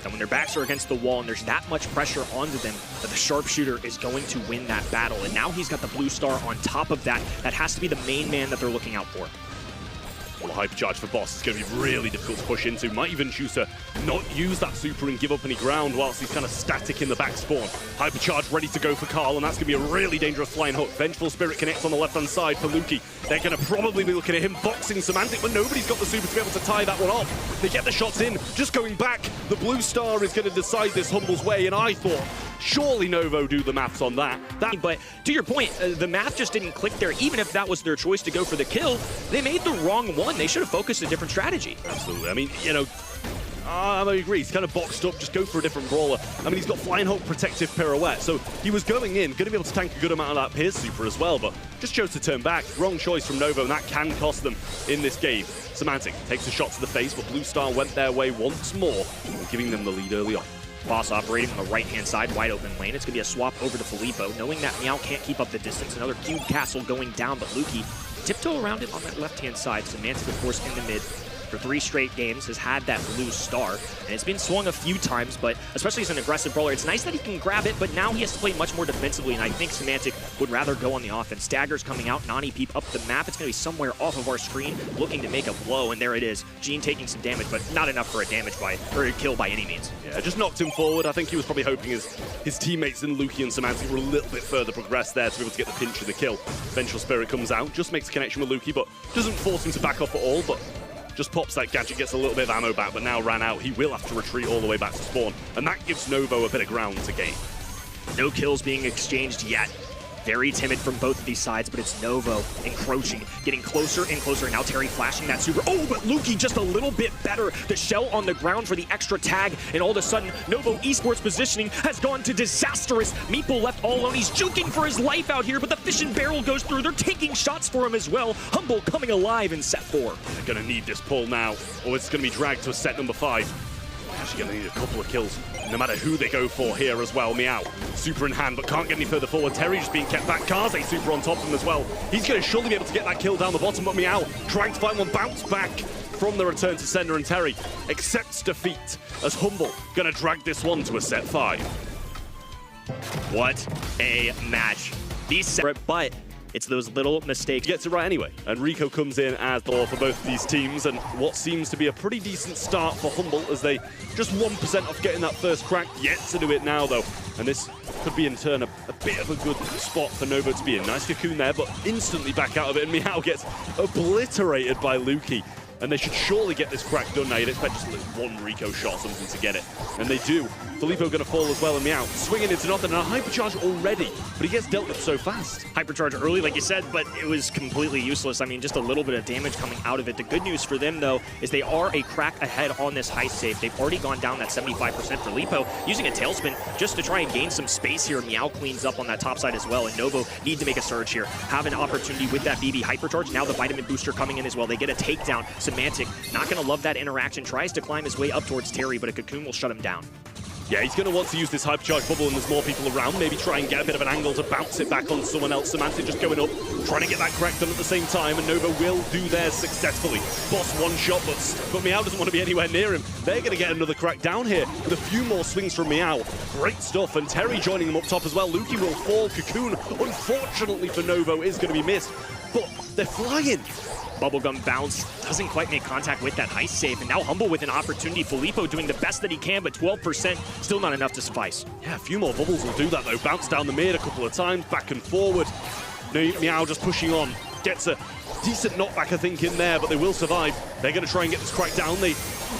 that when their backs are against the wall and there's that much pressure onto them, that the sharpshooter is going to win that battle. And now he's got the blue star on top of that. That has to be the main man that they're looking out for. Well, a hypercharge for Boss is going to be really difficult to push into. Might even choose to not use that super and give up any ground whilst he's kind of static in the back spawn. Hypercharge ready to go for Carl, and that's going to be a really dangerous flying hook. Vengeful Spirit connects on the left-hand side for Lukey. They're going to probably be looking at him boxing Semantic, but nobody's got the super to be able to tie that one off. They get the shots in, just going back. The blue star is going to decide this Humble's way, and I thought, surely Novo do the maths on that. But to your point, the math just didn't click there. Even if that was their choice to go for the kill, they made the wrong one. They should have focused a different strategy. Absolutely. I mean, you know, I agree. He's kind of boxed up. Just go for a different brawler. I mean, he's got Flying Hook, Protective Pirouette, so he was going in, going to be able to tank a good amount of that Pierce super as well, but just chose to turn back. Wrong choice from Novo, and that can cost them in this game. Semantic takes a shot to the face, but Blue Star went their way once more, giving them the lead early on. Boss operating on the right-hand side, wide open lane. It's going to be a swap over to Filippo, knowing that Meow can't keep up the distance. Another cube castle going down, but Lukey tiptoe around it on that left-hand side. Semantic, of course, in the mid. For 3 straight games, has had that blue star, and it's been swung a few times, but especially as an aggressive brawler, it's nice that he can grab it, but now he has to play much more defensively, and I think Semantic would rather go on the offense. Staggers coming out, Nani Peep up the map. It's going to be somewhere off of our screen, looking to make a blow, and there it is. Gene taking some damage, but not enough for a kill by any means. Yeah, just knocked him forward. I think he was probably hoping his teammates in Lukey and Semantic were a little bit further progressed there to be able to get the pinch of the kill. Vengeful Spirit comes out, just makes a connection with Lukey, but doesn't force him to back off at all, but just pops that gadget, gets a little bit of ammo back, but now ran out. He will have to retreat all the way back to spawn, and that gives Novo a bit of ground to gain. No kills being exchanged yet. Very timid from both of these sides, but it's Novo encroaching, getting closer and closer. Now Terry flashing that super. Oh, but Lukey just a little bit better. The shell on the ground for the extra tag, and all of a sudden, Novo Esports positioning has gone to disastrous. Meeple left all alone. He's juking for his life out here, but the fish and barrel goes through. They're taking shots for him as well. Humble coming alive in set 4. They're going to need this pull now, or it's going to be dragged to a set number 5. Actually going to need a couple of kills, no matter who they go for here as well. Meow, super in hand, but can't get any further forward. Terry just being kept back. Kaze super on top of him as well. He's going to surely be able to get that kill down the bottom, but Meow trying to find one, bounce back from the return to sender, and Terry accepts defeat as Humble going to drag this one to a set 5. What a match. These separate, but it's those little mistakes. Gets it right anyway, and Rico comes in as the for both of these teams, and what seems to be a pretty decent start for Humble as they just 1% off getting that first crack. Yet to do it now though, and this could be in turn a bit of a good spot for Novo to be in. Nice cocoon there, but instantly back out of it, and Meow gets obliterated by Lukey. And they should surely get this crack done now. You'd expect just one Rico shot or something to get it. And they do. Filippo going to fall as well, and Meow swinging into nothing. And a hypercharge already, but he gets dealt with so fast. Hypercharge early, like you said, but it was completely useless. I mean, just a little bit of damage coming out of it. The good news for them, though, is they are a crack ahead on this high save. They've already gone down that 75% for Filippo, using a tailspin just to try and gain some space here. Meow cleans up on that top side as well, and Novo need to make a surge here. Have an opportunity with that BB hypercharge. Now the vitamin booster coming in as well. They get a takedown. Semantic, not going to love that interaction. Tries to climb his way up towards Terry, but a cocoon will shut him down. Yeah, he's going to want to use this hypercharge bubble, and there's more people around. Maybe try and get a bit of an angle to bounce it back on someone else. Semantic just going up, trying to get that crack done at the same time, and Novo will do theirs successfully. Boss one shot, but Meow doesn't want to be anywhere near him. They're going to get another crack down here with a few more swings from Meow. Great stuff, and Terry joining them up top as well. Lukey will fall. Cocoon, unfortunately for Novo, is going to be missed, but they're flying. Bubblegum bounce doesn't quite make contact with that heist save, and now Humble with an opportunity. Filippo doing the best that he can, but 12% still not enough to suffice. Yeah, a few more bubbles will do that though. Bounce down the mid a couple of times, back and forward. Meow just pushing on. Gets a decent knockback, I think, in there, but they will survive. They're going to try and get this crack down. They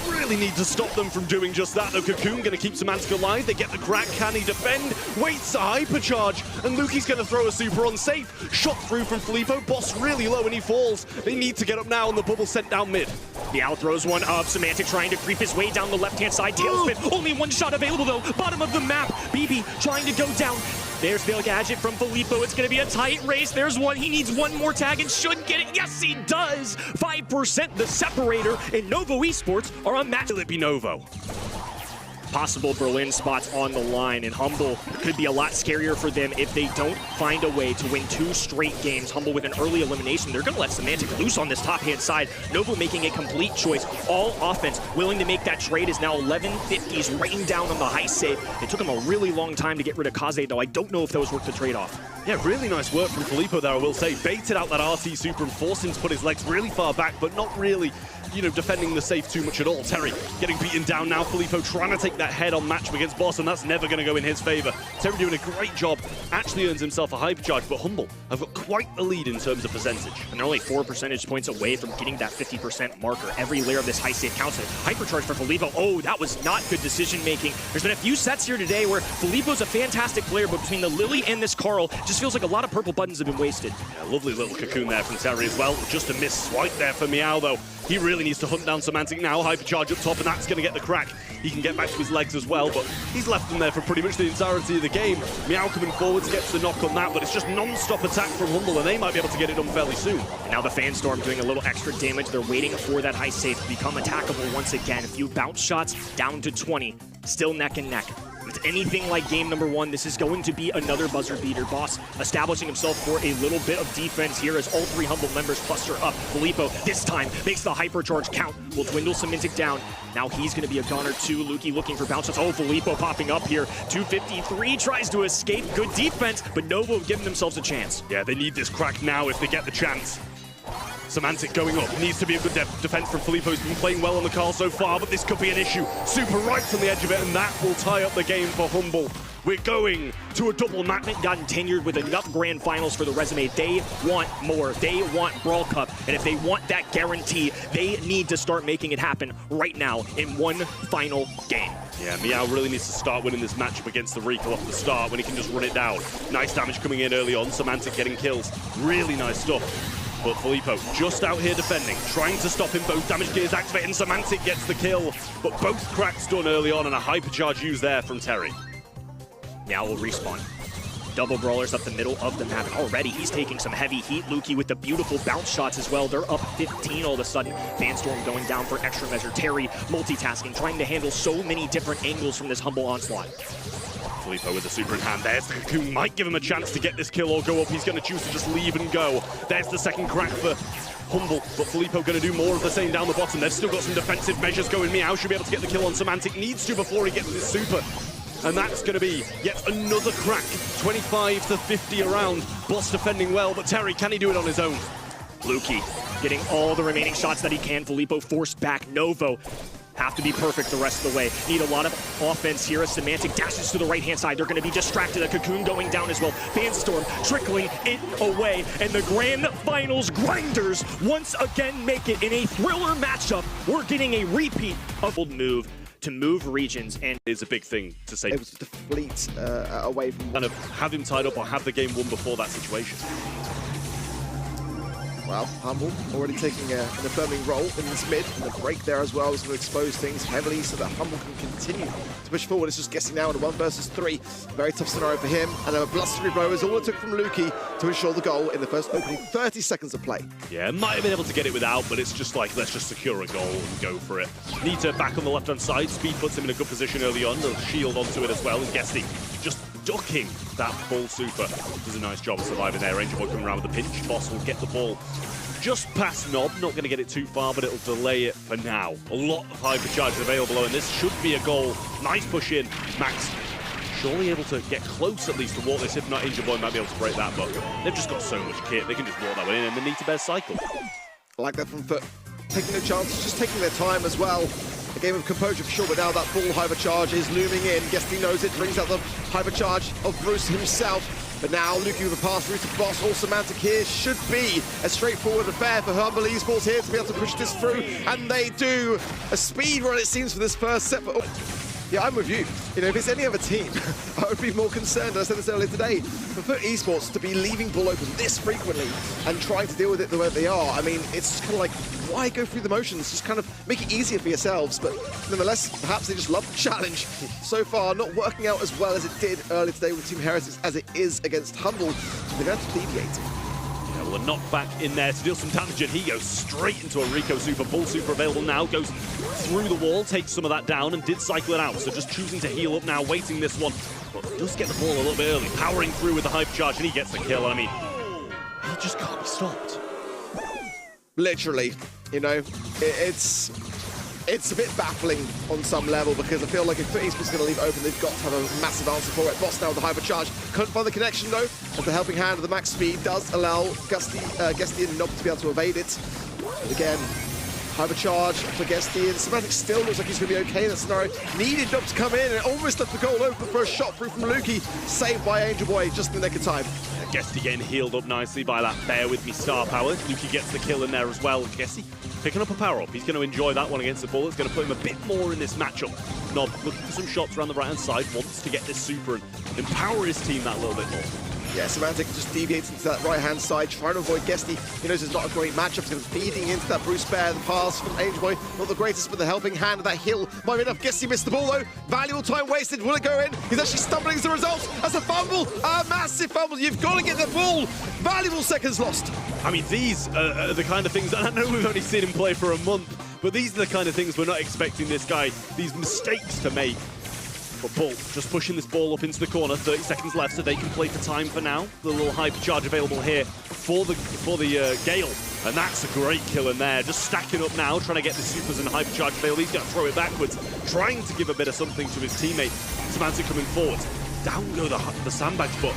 really need to stop them from doing just that, though. Cocoon going to keep Semantic alive. They get the crack. Can he defend? Waits a hypercharge, and Lukey's going to throw a super on safe. Shot through from Filippo. Boss really low, and he falls. They need to get up now, and the bubble sent down mid. Meow throws one up. Semantic trying to creep his way down the left-hand side. Tailspin. Only one shot available, though. Bottom of the map. BB trying to go down. There's the gadget from Filippo. It's going to be a tight race. There's one. He needs one more tag and should get it. Yes, he does. 5% the separator, and Novo Esports are on match. Will it be Novo? Possible Berlin spots on the line, and Humble could be a lot scarier for them if they don't find a way to win 2 straight games. Humble with an early elimination. They're going to let Semantic loose on this top-hand side. Novo making a complete choice. All offense. Willing to make that trade is now 1150s, raining down on the high save. It took him a really long time to get rid of Kaze, though. I don't know if that was worth the trade-off. Yeah, really nice work from Filippo there, I will say. Baited out that RT super and forced him to put his legs really far back, but not really, you know, defending the safe too much at all. Terry getting beaten down now. Filippo trying to take that head-on matchup against Boss, and that's never going to go in his favor. Terry doing a great job. Actually earns himself a hypercharge, but Humble have got quite the lead in terms of percentage. And they're only 4 percentage points away from getting that 50% marker. Every layer of this high save counts. Hypercharge for Filippo. Oh, that was not good decision-making. There's been a few sets here today where Filippo's a fantastic player, but between the Lily and this Carl, just feels like a lot of purple buttons have been wasted. Yeah, lovely little cocoon there from Terry as well. Just a miss swipe there for Meow, though. He really needs to hunt down Semantic now. Hypercharge up top, and that's going to get the crack. He can get back to his legs as well, but he's left them there for pretty much the entirety of the game. Meow coming forward to get the knock on that, but it's just non-stop attack from Humble, and they might be able to get it done fairly soon. And now the Fan Storm doing a little extra damage. They're waiting for that high save to become attackable once again. A few bounce shots down to 20. Still neck and neck. If it's anything like game number 1, this is going to be another buzzer beater. Boss establishing himself for a little bit of defense here as all 3 Humble members cluster up. Filippo this time makes the hypercharge count. Will dwindle Semantic down. Now he's going to be a goner too. Lukey looking for bounces. Oh, Filippo popping up here. 253 tries to escape. Good defense, but Novo giving themselves a chance. Yeah, they need this crack now if they get the chance. Semantic going up. Needs to be a good defense from Filippo. He's been playing well on the Carl so far, but this could be an issue. Super right on the edge of it, and that will tie up the game for Humble. We're going to a double match. Gotten tenured with enough grand finals for the resume. They want more. They want Brawl Cup. And if they want that guarantee, they need to start making it happen right now in one final game. Yeah, Meow really needs to start winning this matchup against the Rico off the start when he can just run it down. Nice damage coming in early on. Semantic getting kills. Really nice stuff. But Filippo just out here defending, trying to stop him. Both damage gears activating. Semantic gets the kill, but both cracks done early on, and a hypercharge used there from Terry. Now we'll respawn. Double brawlers up the middle of the map. Already he's taking some heavy heat. Lukey with the beautiful bounce shots as well. They're up 15 all of a sudden. Fanstorm going down for extra measure. Terry multitasking, trying to handle so many different angles from this Humble onslaught. Filippo with the super in hand. There's the Cocoon. Might give him a chance to get this kill or go up. He's going to choose to just leave and go. There's the second crack for Humble, but Filippo going to do more of the same down the bottom. They've still got some defensive measures going. Meow should be able to get the kill on Semantic. Needs to before he gets this super. And that's going to be yet another crack. 25 to 50 around. Boss defending well, but Terry, can he do it on his own? Lukey getting all the remaining shots that he can. Filippo forced back. Novo have to be perfect the rest of the way. Need a lot of offense here as Semantic dashes to the right-hand side. They're going to be distracted. A Cocoon going down as well. Fanstorm trickling it away. And the grand finals grinders once again make it in a thriller matchup. We're getting a repeat of old move to move regions, and it's a big thing to say. Able to deflate away from... Kind of have him tied up or have the game won before that situation. Well, Humble already taking an affirming role in this mid, and the break there as well is going to expose things heavily so that Humble can continue to push forward. It's just guessing now in a 1 versus 3. Very tough scenario for him, and a blustery blow is all it took from Lukey to ensure the goal in the first opening 30 seconds of play. Yeah, might have been able to get it without, but it's just like, let's just secure a goal and go for it. Nita back on the left-hand side. Speed puts him in a good position early on. The shield onto it as well, and Guesty just ducking that full super. Does a nice job of surviving there. Angel Boy coming around with the pinch. Boss will get the ball just past Nob. Not going to get it too far, but it'll delay it for now. A lot of hypercharges available, and this should be a goal. Nice push in. Max surely able to get close at least to walk this. If not, Angel Boy might be able to break that, but they've just got so much kit. They can just walk that way in, and they need to bear cycle. I like that from Fut. Taking no chances, just taking their time as well. A game of composure for sure, but now that full hypercharge is looming in. Guesty knows it, brings out the hypercharge of Bruce himself. But now Lukey with a pass through to Boss. All Semantic here should be a straightforward affair for Humble Esports here to be able to push this through. And they do. A speed run, it seems, for this first set. But yeah, I'm with you. You know, if it's any other team, I would be more concerned. I said this earlier today. For Fut Esports to be leaving ball open this frequently and trying to deal with it the way they are, I mean, it's just kind of like, why go through the motions? Just kind of make it easier for yourselves. But nonetheless, perhaps they just love the challenge. So far, not working out as well as it did earlier today with Team Heretics as it is against Humble. So they're going to deviate. Yeah, well, a knockback in there to deal some damage, and he goes straight into a Rico super. Full super available now. Goes through the wall, takes some of that down, and did cycle it out. So just choosing to heal up now, waiting this one. But does get the ball a little bit early. Powering through with the hypercharge, and he gets the kill. I mean, he just can't be stopped. Literally, you know, it's a bit baffling on some level because I feel like if Fut Esports is going to leave it open, they've got to have a massive answer for it. Boss now with the hypercharge. Couldn't find the connection though, as the helping hand of the max speed does allow Guesty and Nob to be able to evade it. And again, hypercharge for Guesty, and Semantic still looks like he's going to be okay in that scenario. Needed Nob to come in, and it almost left the goal open for a shot through from Lukey. Saved by Angel Boy just in the nick of time. Guesty getting healed up nicely by that Bear With Me star power. Lukey gets the kill in there as well. Guesty picking up a power-up. He's going to enjoy that one against the ball. It's going to put him a bit more in this matchup. Nob looking for some shots around the right-hand side. Wants to get this super and empower his team that little bit more. Yeah, Semantic just deviates into that right-hand side, trying to avoid Guesty. He knows it's not a great matchup. He's going to be feeding into that Bruce Bear. The pass from Angel Boy, not the greatest, but the helping hand of that hill might be enough. Guesty missed the ball, though. Valuable time wasted. Will it go in? He's actually stumbling as a result. As a fumble, a massive fumble. You've got to get the ball. Valuable seconds lost. I mean, these are the kind of things, and I know we've only seen him play for a month, but these are the kind of things we're not expecting this guy, these mistakes to make. But Bull just pushing this ball up into the corner. 30 seconds left, so they can play for time for now. The little hypercharge available here for the Gale, and that's a great kill in there. Just stacking up now, trying to get the supers and hypercharge available. He's going to throw it backwards, trying to give a bit of something to his teammate. Semantic coming forward. Down go the sandbags, but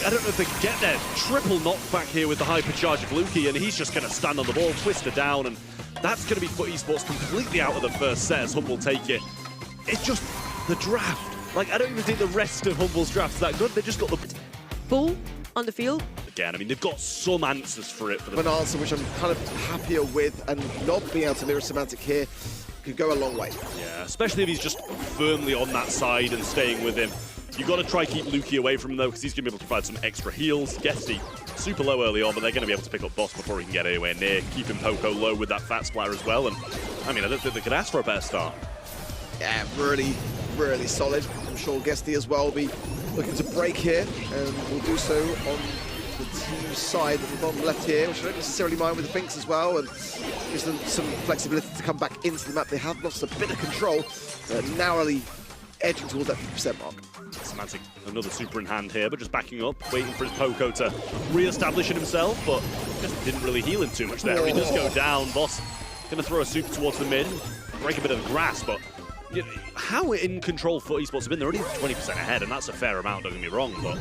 I don't know if they can get there. Triple knockback here with the hypercharge of Lukey, and he's just going to stand on the ball, twist her down, and that's going to be Fut Esports completely out of the first set as Humble take it. It's just the draft. Like, I don't even think the rest of Humble's draft's that good. They just got the Bull on the field. Again, I mean, they've got some answers for it. An answer which I'm kind of happier with, and not being able to mirror Semantic here could go a long way. Yeah, especially if he's just firmly on that side and staying with him. You've got to try keep Lukey away from him, though, because he's going to be able to provide some extra heals. Guesty super low early on, but they're going to be able to pick up Boss before he can get anywhere near. Keeping Poco low with that fat splatter as well, and I mean, I don't think they could ask for a better start. Yeah, really, really solid. I'm sure Guesty as well will be looking to break here, and will do so on the team side at the bottom left here, which I don't necessarily mind with the Finks as well, and gives them some flexibility to come back into the map. They have lost a bit of control, narrowly edging towards that 50% mark. Semantic, another super in hand here, but just backing up, waiting for his Poco to re-establish it himself, but just didn't really heal him too much there. He does go down. Boss going to throw a super towards the mid, break a bit of the grass, but you know, how in control Fut Esports have been, they're already 20% ahead, and that's a fair amount, don't get me wrong, but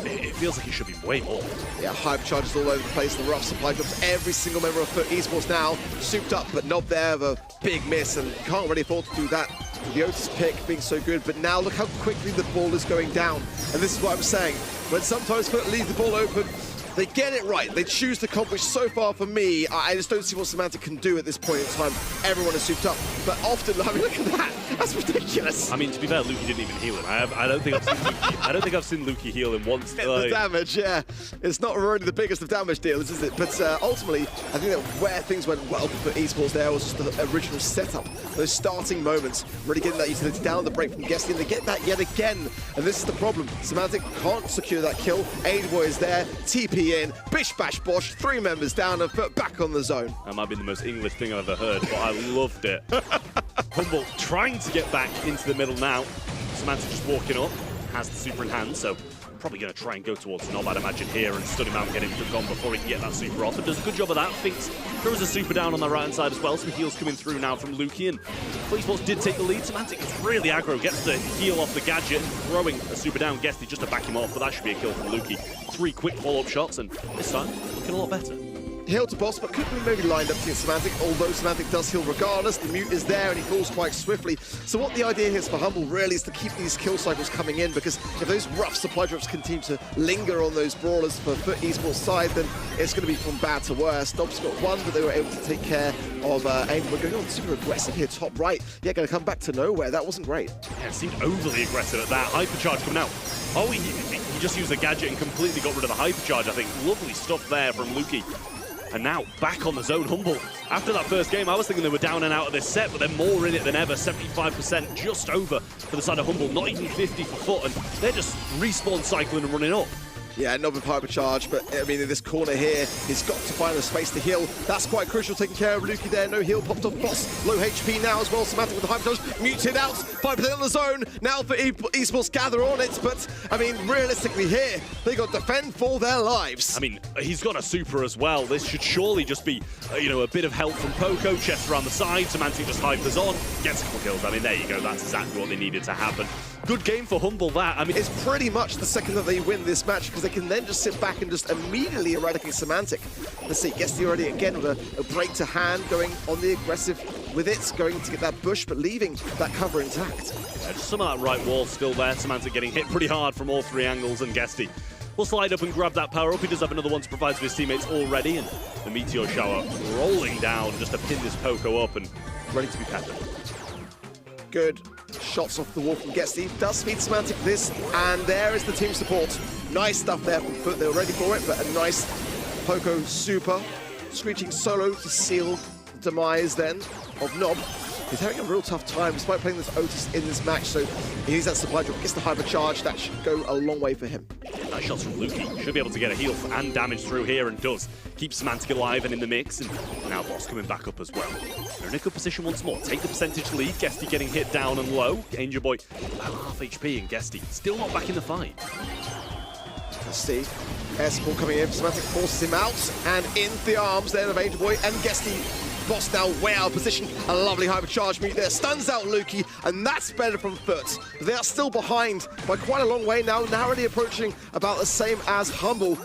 it feels like it should be way more. Yeah, hyper charges all over the place, the rough supply drops. Every single member of Fut Esports now souped up, but Nob there of a big miss, and can't really afford to do that. The Otis pick being so good, but now look how quickly the ball is going down. And this is what I'm saying. When sometimes Fut leave the ball open, they get it right. They choose the comp, which so far for me, I just don't see what Semantic can do at this point in time. Everyone is souped up, but often, I mean, look at that. That's ridiculous. I mean, to be fair, Luki didn't even heal him. I don't think I've seen Luki heal him once. The damage, yeah. It's not really the biggest of damage dealers, is it? But ultimately, I think that where things went well for Esports there was just the original setup. Those starting moments, really getting that utility down the break from Guesty, and they get that yet again. And this is the problem. Semantic can't secure that kill. Aidboy is there, TP in, bish bash bosh, 3 members down and Fut back on the zone. That might be the most English thing I've ever heard, but I loved it. Humble trying to get back into the middle now. Semantic just walking up, has the super in hand, so probably going to try and go towards Nob, I'd imagine, here and stun him out and get him gone before he can get that super off. And does a good job of that. Finks throws a super down on the right-hand side as well. Some heals coming through now from Luki, and Fut Esports did take the lead. Semantic is really aggro, gets the heal off the gadget, throwing a super down Guesty just to back him off, but that should be a kill from Luki. 3 quick follow-up shots, and this time looking a lot better. Heal to boss, but could be maybe lined up against Semantic, although Semantic does heal regardless. The mute is there and he falls quite swiftly. So what the idea here is for Humble really is to keep these kill cycles coming in, because if those rough supply drops continue to linger on those brawlers for Fut Esports side, then it's going to be from bad to worse. Nob's got one, but they were able to take care of Aim. We're going on super aggressive here, top right. Yeah, going to come back to nowhere. That wasn't great. Yeah, it seemed overly aggressive at that. Hypercharge coming out. Oh, he just used the gadget and completely got rid of the hypercharge, I think. Lovely stuff there from Luki. And now back on the zone, Humble. After that first game, I was thinking they were down and out of this set, but they're more in it than ever. 75% just over for the side of Humble, not even 50 for Fut, and they're just respawn cycling and running up. Yeah, Nob with hypercharge, but I mean, in this corner here, he's got to find a space to heal. That's quite crucial, taking care of Luki there. No heal, popped off Boss. Low HP now as well. Semantic with the hypercharge, muted out. 5% on the zone. Now for Esports gather on it, but I mean, realistically here, they got to defend for their lives. I mean, he's got a super as well. This should surely just be, you know, a bit of help from Poco. Chest around the side. Semantic just hypers on, gets a couple kills. I mean, there you go. That's exactly what they needed to happen. Good game for Humble, that. I mean, it's pretty much the second that they win this match, because they can then just sit back and just immediately eradicate Semantic. Let's see, Guesty already again with a break to hand, going on the aggressive with it, going to get that bush, but leaving that cover intact. Some of that right wall still there. Semantic getting hit pretty hard from all 3 angles, and Guesty will slide up and grab that power up. He does have another one to provide to his teammates already, and the meteor shower rolling down just to pin this Poco up and ready to be peppered. Good shots off the wall from Guesty. Does feed Semantic this, and there is the team support. Nice stuff there from Fut. They were ready for it, but a nice Poco super. Screeching solo to seal the demise then of Nob. He's having a real tough time despite playing this Otis in this match, so he needs that supply drop, gets the hypercharge. That should go a long way for him. Nice shots from Luki. Should be able to get a heal and damage through here, and does. Keep Semantic alive and in the mix, and now Boss coming back up as well. They're in a good position once more. Take the percentage lead. Guesty getting hit down and low. Angel Boy about half HP, and Guesty still not back in the fight. Let's see. Air support coming in. Semantic forces him out, and in the arms there of Angel Boy and Guesty. Boss now way out of position. A lovely hypercharge mute there. Stuns out Luki, and that's better from Fut. They are still behind by quite a long way now, narrowly approaching about the same as Humble.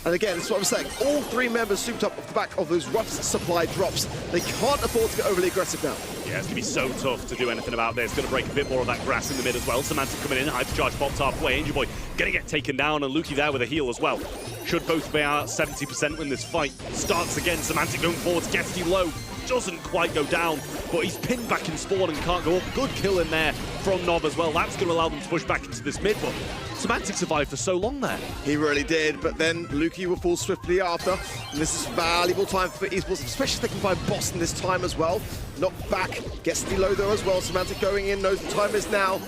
And again, that's what I'm saying. All 3 members souped up off the back of those rough supply drops. They can't afford to get overly aggressive now. Yeah, it's going to be so tough to do anything about this. Going to break a bit more of that grass in the mid as well. Semantic coming in, hypercharge popped halfway. Angel Boy going to get taken down, and Luki there with a heal as well. Should both be out 70% when this fight starts again. Semantic going forwards, Guesty low. Doesn't quite go down, but he's pinned back in spawn and can't go up. Good kill in there from Nob as well. That's going to allow them to push back into this mid, but Semantic survived for so long there. He really did, but then Luki will fall swiftly after. And this is valuable time for Esports, especially if they can find Boston this time as well. Knocked back, Guesty low though as well. Semantic going in, knows the time is now.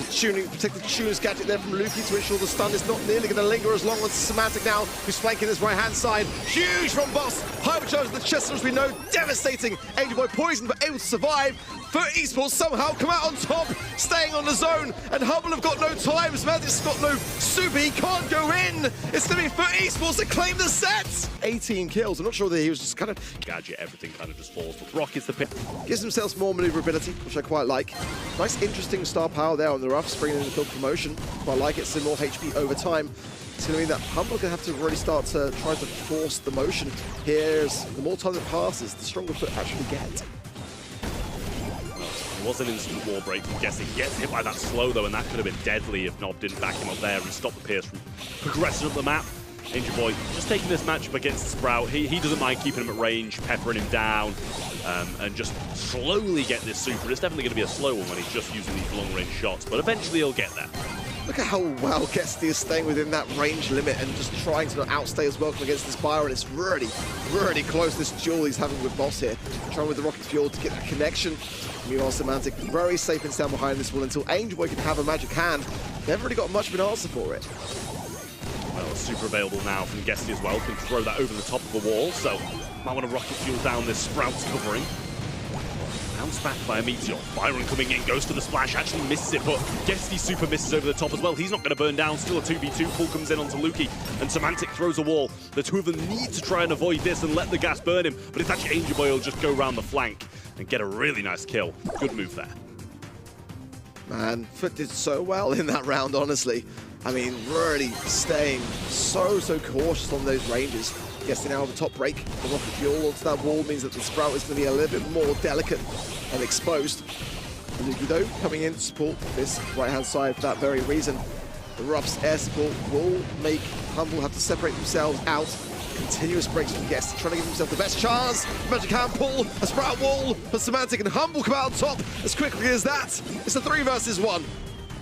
Protect the Tunes gadget there from Luki to ensure the stun is not nearly going to linger as long as Semantic now, who's flanking his right-hand side. Huge from Boss. Hypercharge of the chest, as we know, devastating. Angel Boy poisoned, but able to survive. Fut Esports somehow come out on top, staying on the zone, and Humble have got no time. Semantic's got no super, he can't go in. It's going to be Fut Esports to claim the set. 18 kills. I'm not sure that he was just kind of gadget, everything kind of just falls. But Rocket's the pick. Gives themselves more maneuverability, which I quite like. Nice, interesting star power there on the roughs, bringing in the field promotion. Quite like it, so more HP over time. It's going to mean that Humble are going to have to really start to try to force the motion. Here's the more time that passes, the stronger Fut actually get. It was an instant wall break from Guessing. Gets hit by that slow though, and that could have been deadly if Nob didn't back him up there and stop the Pierce from progressing up the map. Angel Boy just taking this matchup against Sprout. He doesn't mind keeping him at range, peppering him down, and just slowly get this super. It's definitely going to be a slow one when he's just using these long-range shots, but eventually he'll get there. Look at how well Guesty is staying within that range limit and just trying to not outstay his welcome against this Byron. It's really, really close, this duel he's having with Boss here. Trying with the Rocket Fuel to get that connection. Meanwhile, Semantic very safe and sound behind this wall until Angel Boy can have a magic hand. They haven't really got much of an answer for it. Well, super available now from Guesty as well. Can throw that over the top of the wall, so might want to Rocket Fuel down this Sprout's covering. Bounced back by a Meteor. Byron coming in, goes for the splash, actually misses it, but Guesty super misses over the top as well. He's not going to burn down, still a 2v2. Pull comes in onto Luki, and Semantic throws a wall. The two of them need to try and avoid this and let the gas burn him, but it's actually Angel Boy will just go around the flank and get a really nice kill. Good move there. Man, Fut did so well in that round, honestly. I mean, really staying so cautious on those ranges. Guessing now the top break, the Rocket Fuel onto that wall means that the Sprout is going to be a little bit more delicate and exposed. Luki, though, coming in to support this right-hand side for that very reason. The Ruff's air support will make Humble have to separate themselves out. Continuous breaks from Guest, trying to give himself the best chance. Magic hand pull, a Sprout wall, but Semantic and Humble come out on top as quickly as that. It's a 3 versus 1.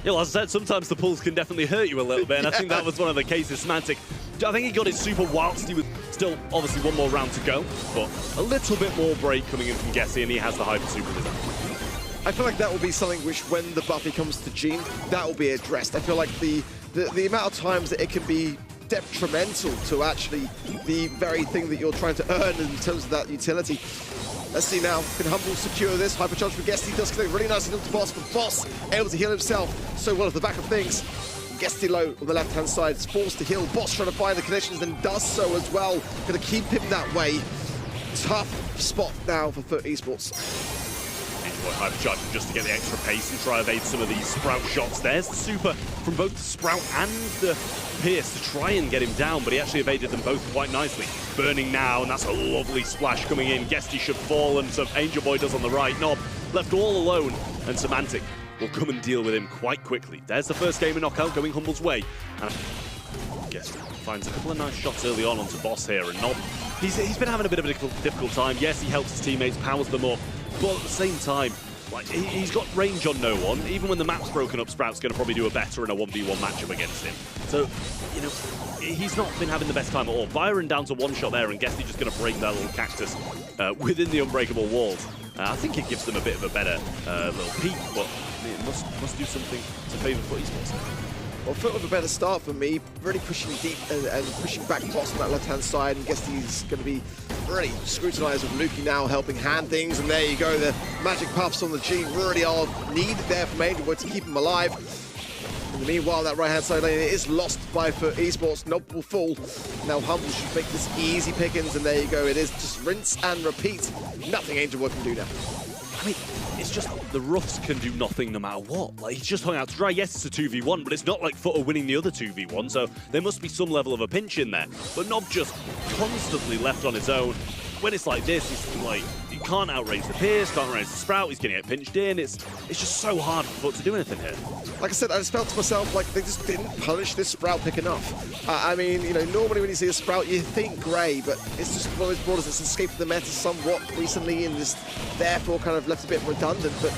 Yeah, well, as I said, sometimes the pulls can definitely hurt you a little bit, and I think that was one of the cases. Semantic, I think he got his super whilst he was still obviously one more round to go, but a little bit more break coming in from Guessy, and he has the hyper super with him. I feel like that will be something which, when the buffy comes to Gene, that will be addressed. I feel like the amount of times that it can be detrimental to actually the very thing that you're trying to earn in terms of that utility. Let's see now, can Humble secure this? Hypercharge for Guesty does connect really nicely to Boss, but Boss able to heal himself so well at the back of things. Guesty low on the left-hand side is forced to heal. Boss trying to find the connections and does so as well. Gonna keep him that way. Tough spot now for Fut Esports. Angel Boy hypercharging just to get the extra pace and try to evade some of these Sprout shots. There's the super from both the Sprout and the Pierce to try and get him down, but he actually evaded them both quite nicely. Burning now, and that's a lovely splash coming in. Guesty should fall, and so Angel Boy does on the right. Nob left all alone, and Semantic will come and deal with him quite quickly. There's the first game of knockout going Humble's way. And Guesty finds a couple of nice shots early on onto Boss here, and Nob, he's been having a bit of a difficult time. Yes, he helps his teammates, powers them up, but at the same time, like, he's got range on no one. Even when the map's broken up, Sprout's going to probably do a better in a 1v1 matchup against him. So, you know, he's not been having the best time at all. Byron down to one shot there, and Guesty just going to break that little cactus within the unbreakable walls. I think it gives them a bit of a better little peek, but it must do something to favour Fut Esports. Well, Fut with a better start for me, really pushing deep and pushing back Boss on that left-hand side, and Guesty's going to be really scrutinised with Luki now helping hand things, and there you go, the magic puffs on the G really are needed there from Angel Boy to keep him alive. In the meanwhile, that right-hand side lane is lost by Fut Esports. Nob will fall. Now Humble should make this easy pickings, and there you go, it is just rinse and repeat. Nothing Angel Boy can do now. I mean, it's just the Ruffs can do nothing no matter what. Like, he's just hung out to dry. Yes, it's a 2v1, but it's not like Fut are winning the other 2v1, so there must be some level of a pinch in there. But Nob just constantly left on his own. When it's like this, it's like, he can't outrace the Pierce, can't outrace the Sprout, he's going to get pinched in. It's just so hard for Fut to do anything here. Like I said, I just felt to myself like they just didn't punish this Sprout pick enough. I mean, you know, normally when you see a Sprout, you think grey, but it's just one of those brawlers that's escaped the meta somewhat recently and just therefore kind of left a bit redundant. But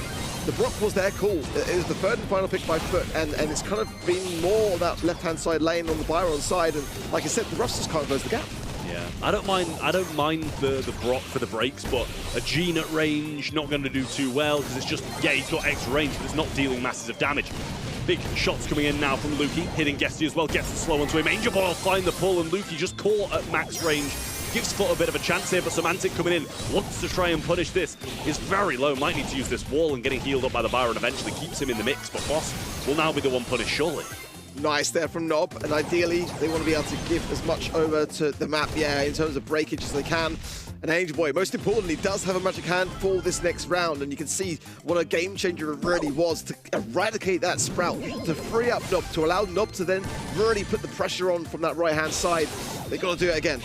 the Brock was their call. It was the third and final pick by Fut, and it's kind of been more that left-hand side lane on the Byron side. And like I said, the Ruffs just can't close the gap. Yeah, I don't mind the Brock for the breaks, but a Gene at range, not going to do too well, because it's just, yeah, he's got extra range, but it's not dealing massive damage. Big shots coming in now from Lukey, hitting Guesty as well, gets the slow onto him. Angel Boy will find the pull, and Lukey just caught at max range. Gives Fut a bit of a chance here, but Semantic coming in, wants to try and punish this. Is very low, might need to use this wall, and getting healed up by the Byron eventually keeps him in the mix, but Boss will now be the one punished, surely. Nice there from Nob, and ideally they want to be able to give as much over to the map, in terms of breakage as they can. And Angel Boy, most importantly, does have a magic hand for this next round, and you can see what a game changer it really was to eradicate that Sprout, to free up Nob, to allow Nob to then really put the pressure on from that right-hand side. They've got to do it again.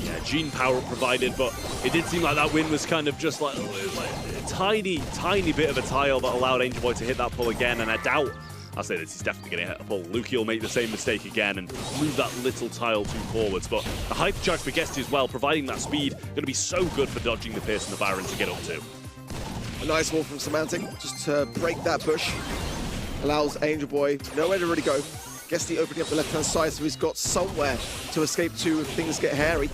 Yeah, Gene power provided, but it did seem like that win was kind of just like a tiny bit of a tile that allowed Angel Boy to hit that pull again, and I doubt, I'll say this, he's definitely going to hit a pull. Lukey will make the same mistake again and move that little tile too forwards, but the hyper charge for Guesty as well, providing that speed, going to be so good for dodging the Pierce and the Byron to get up to. A nice wall from Semantic, just to break that bush. Allows Angel Boy nowhere to really go. Guesty opening up the left-hand side, so he's got somewhere to escape to if things get hairy.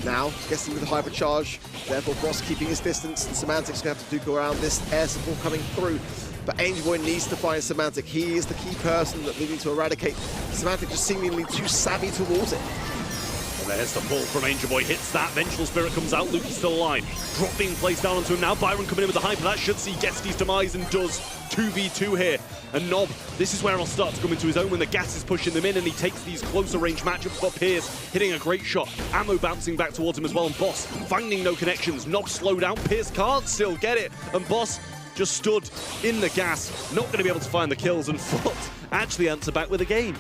Now, Guesty with the hyper charge, therefore Boss keeping his distance, and Semantic's going to have to duke around this air support coming through. But Angel Boy needs to find Semantic. He is the key person that we need to eradicate. Semantic just seemingly too savvy towards it. And there's the pull from Angel Boy, hits that, Vengeful Spirit comes out, Lukey's still alive. Drop being placed down onto him now, Byron coming in with the hyper, that should see Guesty's demise, and does. 2v2 here, and Nob, this is where he'll start to come into his own when the gas is pushing them in, and he takes these closer range matchups. But Pierce hitting a great shot, ammo bouncing back towards him as well, and Boss finding no connections. Nob slowed down, Pierce can't still get it, and Boss just stood in the gas, not going to be able to find the kills, and Fut actually answer back with a game.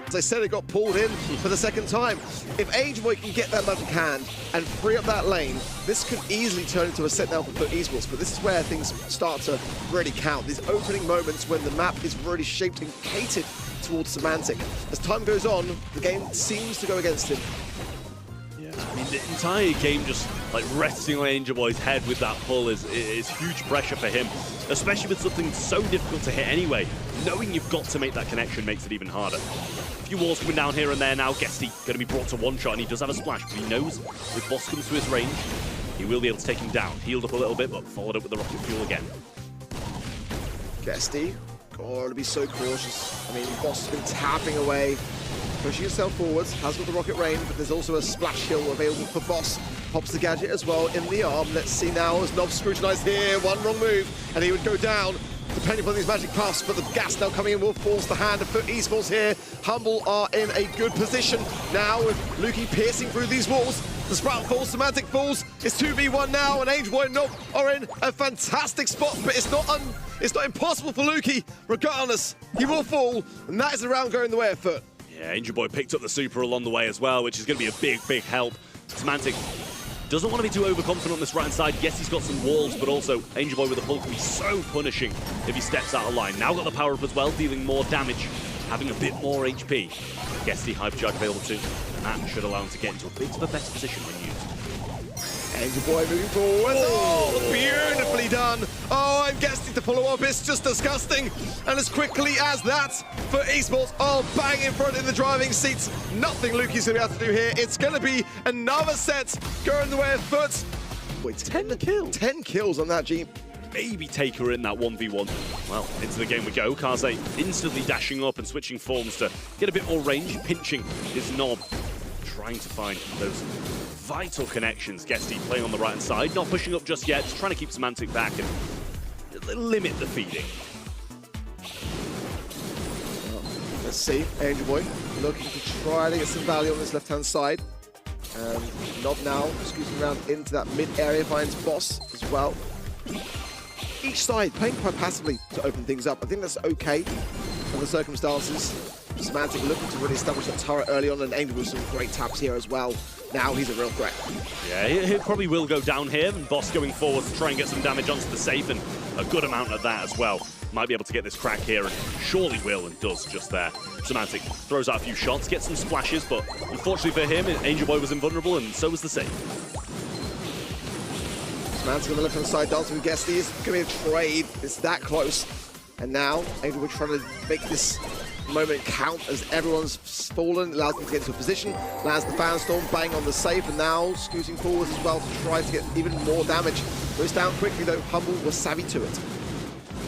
As I said, it got pulled in for the second time. If Angel Boy can get that magic hand and free up that lane, this could easily turn into a set now for Fut Esports, but this is where things start to really count. These opening moments when the map is really shaped and catered towards Semantic. As time goes on, the game seems to go against him. I mean, the entire game just like resting on Angel Boy's head with that pull is huge pressure for him, especially with something so difficult to hit anyway. Knowing you've got to make that connection makes it even harder. A few walls coming down here and there now. Guesty going to be brought to one shot, and he does have a splash, but he knows if Boss comes to his range, he will be able to take him down. Healed up a little bit, but followed up with the rocket fuel again. Guesty, got to be so cautious. I mean, Boss has been tapping away, pushing himself forwards, has got the rocket rain, but there's also a splash hill available for Boss. Pops the gadget as well in the arm. Let's see now as Nob scrutinized here. One wrong move, and he would go down, depending upon these magic puffs, but the gas now coming in will force the hand of Fut Esports here. Humble are in a good position now with Lukey piercing through these walls. The Sprout falls, Semantic falls. It's 2v1 now, and Angel Boy and Nob are in a fantastic spot, but it's not impossible for Lukey. Regardless, he will fall, and that is the round going the way of Fut. Yeah, Angel Boy picked up the super along the way as well, which is going to be a big help. Semantic doesn't want to be too overconfident on this right-hand side. Yes, he's got some walls, but also Angel Boy with a pull can be so punishing if he steps out of line. Now got the power-up as well, dealing more damage, having a bit more HP. Guesty hyper charge available too, and that should allow him to get into a bit of a better position when used. Angel Boy moving forward. Oh, beautifully done. Oh, and Guesty to follow up. It's just disgusting. And as quickly as that, Fut Esports are bang in front in the driving seats. Nothing Lukey's going to be able to do here. It's going to be another set going the way of Fut. Wait, 10 kills? 10 kills on that Jeep. Maybe take her in that 1v1. Well, into the game we go. Kaze instantly dashing up and switching forms to get a bit more range, pinching his Nob, trying to find those vital connections. Guesty playing on the right-hand side, not pushing up just yet, just trying to keep Semantic back and limit the feeding. Let's see, Angel Boy looking to try to get some value on this left-hand side. Nob now scooting around into that mid-area, finds Boss as well. Each side playing quite passively to open things up. I think that's okay in the circumstances. Semantic looking to really establish that turret early on, and Angel with some great taps here as well. Now he's a real threat. Yeah, he probably will go down here, and Boss going forward to try and get some damage onto the safe, and a good amount of that as well. Might be able to get this crack here, and surely will, and does just there. Semantic throws out a few shots, gets some splashes, but unfortunately for him, Angel Boy was invulnerable, and so was the safe. Semantic on the left-hand side, dancing with Guesty. It's going to be a trade. It's that close. And now, Angel Boy trying to make this moment count as everyone's fallen, allows them to get into a position, lands the fan storm, bang on the safe, and now scooting forwards as well to try to get even more damage. Goes down quickly though, Humble was savvy to it.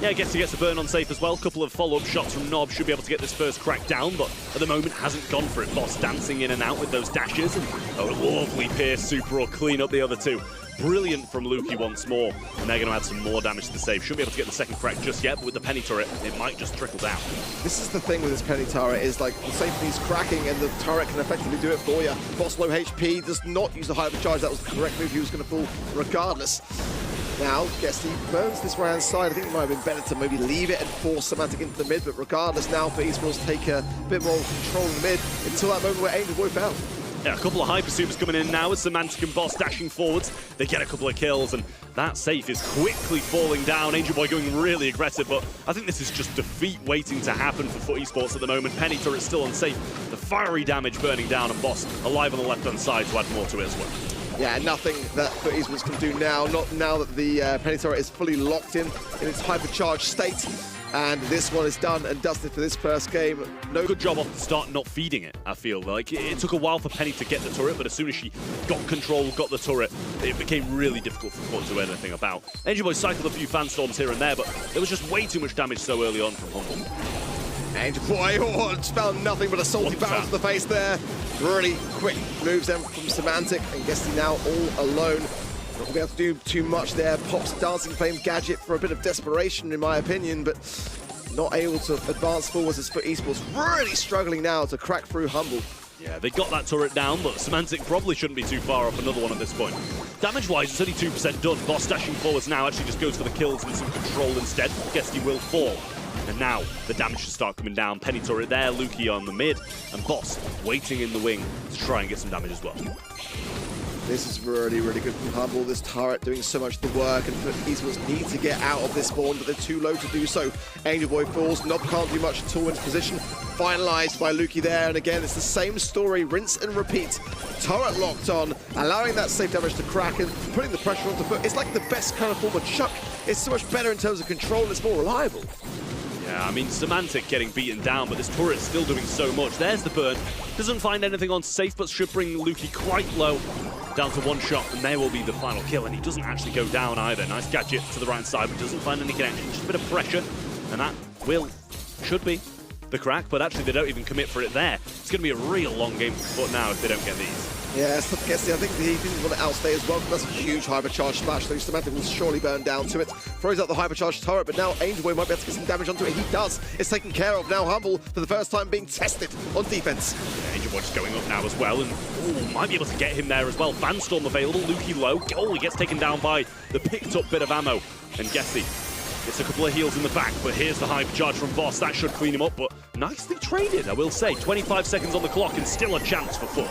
Yeah, I guess he gets a burn on safe as well. A couple of follow-up shots from Nob should be able to get this first crack down, but at the moment hasn't gone for it. Boss dancing in and out with those dashes. And a lovely Pierce super or clean up the other two. Brilliant from Lukey once more, and they're going to add some more damage to the save. Shouldn't be able to get the second crack just yet, but with the penny turret, it might just trickle down. This is the thing with this penny turret, is like the safety's cracking and the turret can effectively do it for you. Boss low HP, does not use the hypercharge. That was the correct move. He was going to fall regardless. Now, Guesty burns this right-hand side. I think it might have been better to maybe leave it and force Semantic into the mid, but regardless, now Fut Esports take a bit more control in the mid until that moment where Angel Boy fell. Yeah, a couple of hyper supers coming in now with Semantic and Boss dashing forwards. They get a couple of kills, and that safe is quickly falling down. Angel Boy going really aggressive, but I think this is just defeat waiting to happen for Fut Esports at the moment. Penny turret still unsafe. The fiery damage burning down, and Boss alive on the left-hand side to add more to it as well. Yeah, nothing that Fut Esports can do now, not now that the penny turret is fully locked in its hypercharged state. And this one is done and dusted for this first game. No good job off the start not feeding it, I feel. Like, it took a while for Penny to get the turret, but as soon as she got control, got the turret, it became really difficult for Fut to do anything about. Angel Boy cycled a few fan storms here and there, but there was just way too much damage so early on from Humble. Angel Boy, found nothing but a salty bounce to the face there. Really quick moves them from Semantic, and Guesty now all alone. Not going to be able to do too much there. Pops Dancing Flame gadget for a bit of desperation, in my opinion, but not able to advance forwards as Fut Esports really struggling now to crack through Humble. Yeah, they got that turret down, but Semantic probably shouldn't be too far off another one at this point. Damage-wise, it's only 2% done. Boss dashing forwards now actually just goes for the kills and some control instead. Guesty will fall. And now the damage should start coming down. Penny turret there, Lukey on the mid, and Boss waiting in the wing to try and get some damage as well. This is really, really good from Humble. This turret doing so much of the work, and Fut Esports need to get out of this spawn, but they're too low to do so. Angel Boy falls. Nob can't do much at all in position. Finalized by Lukey there, and again, it's the same story, rinse and repeat. Turret locked on, allowing that safe damage to crack and putting the pressure onto Fut. It's like the best kind of form of chuck. It's so much better in terms of control, it's more reliable. Yeah, I mean, Semantic getting beaten down, but this turret's still doing so much. There's the burn. Doesn't find anything on safe, but should bring Lukey quite low. Down to one shot, and there will be the final kill, and he doesn't actually go down either. Nice gadget to the right side, but doesn't find any connection. Just a bit of pressure, and that should be the crack, but actually they don't even commit for it there. It's going to be a real long game for Fut now if they don't get these. Yeah, it's tough to guess. I think he didn't want to outstay as well. That's a huge hypercharge splash, though Semantic will surely burn down to it. Throws out the hypercharged turret, but now Angel Boy might be able to get some damage onto it. He does. It's taken care of now. Humble, for the first time, being tested on defense. Yeah, Angel Boy just going up now as well, and might be able to get him there as well. Fanstorm available, Lukey low. Oh, he gets taken down by the picked up bit of ammo. And Guesty gets a couple of heals in the back, but here's the hypercharge from Boss. That should clean him up, but nicely traded, I will say. 25 seconds on the clock and still a chance for Fut.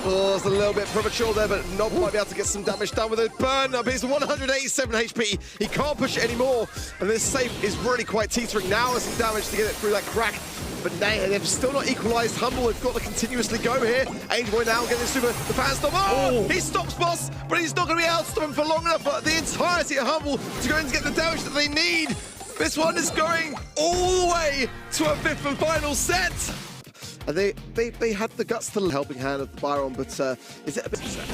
Oh, it's a little bit premature there, but Nob might be able to get some damage done with a burn up. He's 187 HP. He can't push it anymore, and this safe is really quite teetering. Now there's some damage to get it through that crack, but they've still not equalized Humble. They've got to continuously go here. Angel Boy now getting the super, the fan stop. Oh, he stops Boss, but he's not going to be able to stop him for long enough for the entirety of Humble to go in to get the damage that they need. This one is going all the way to a fifth and final set. And they had the guts to the helping hand of the Byron, but is it a bit set?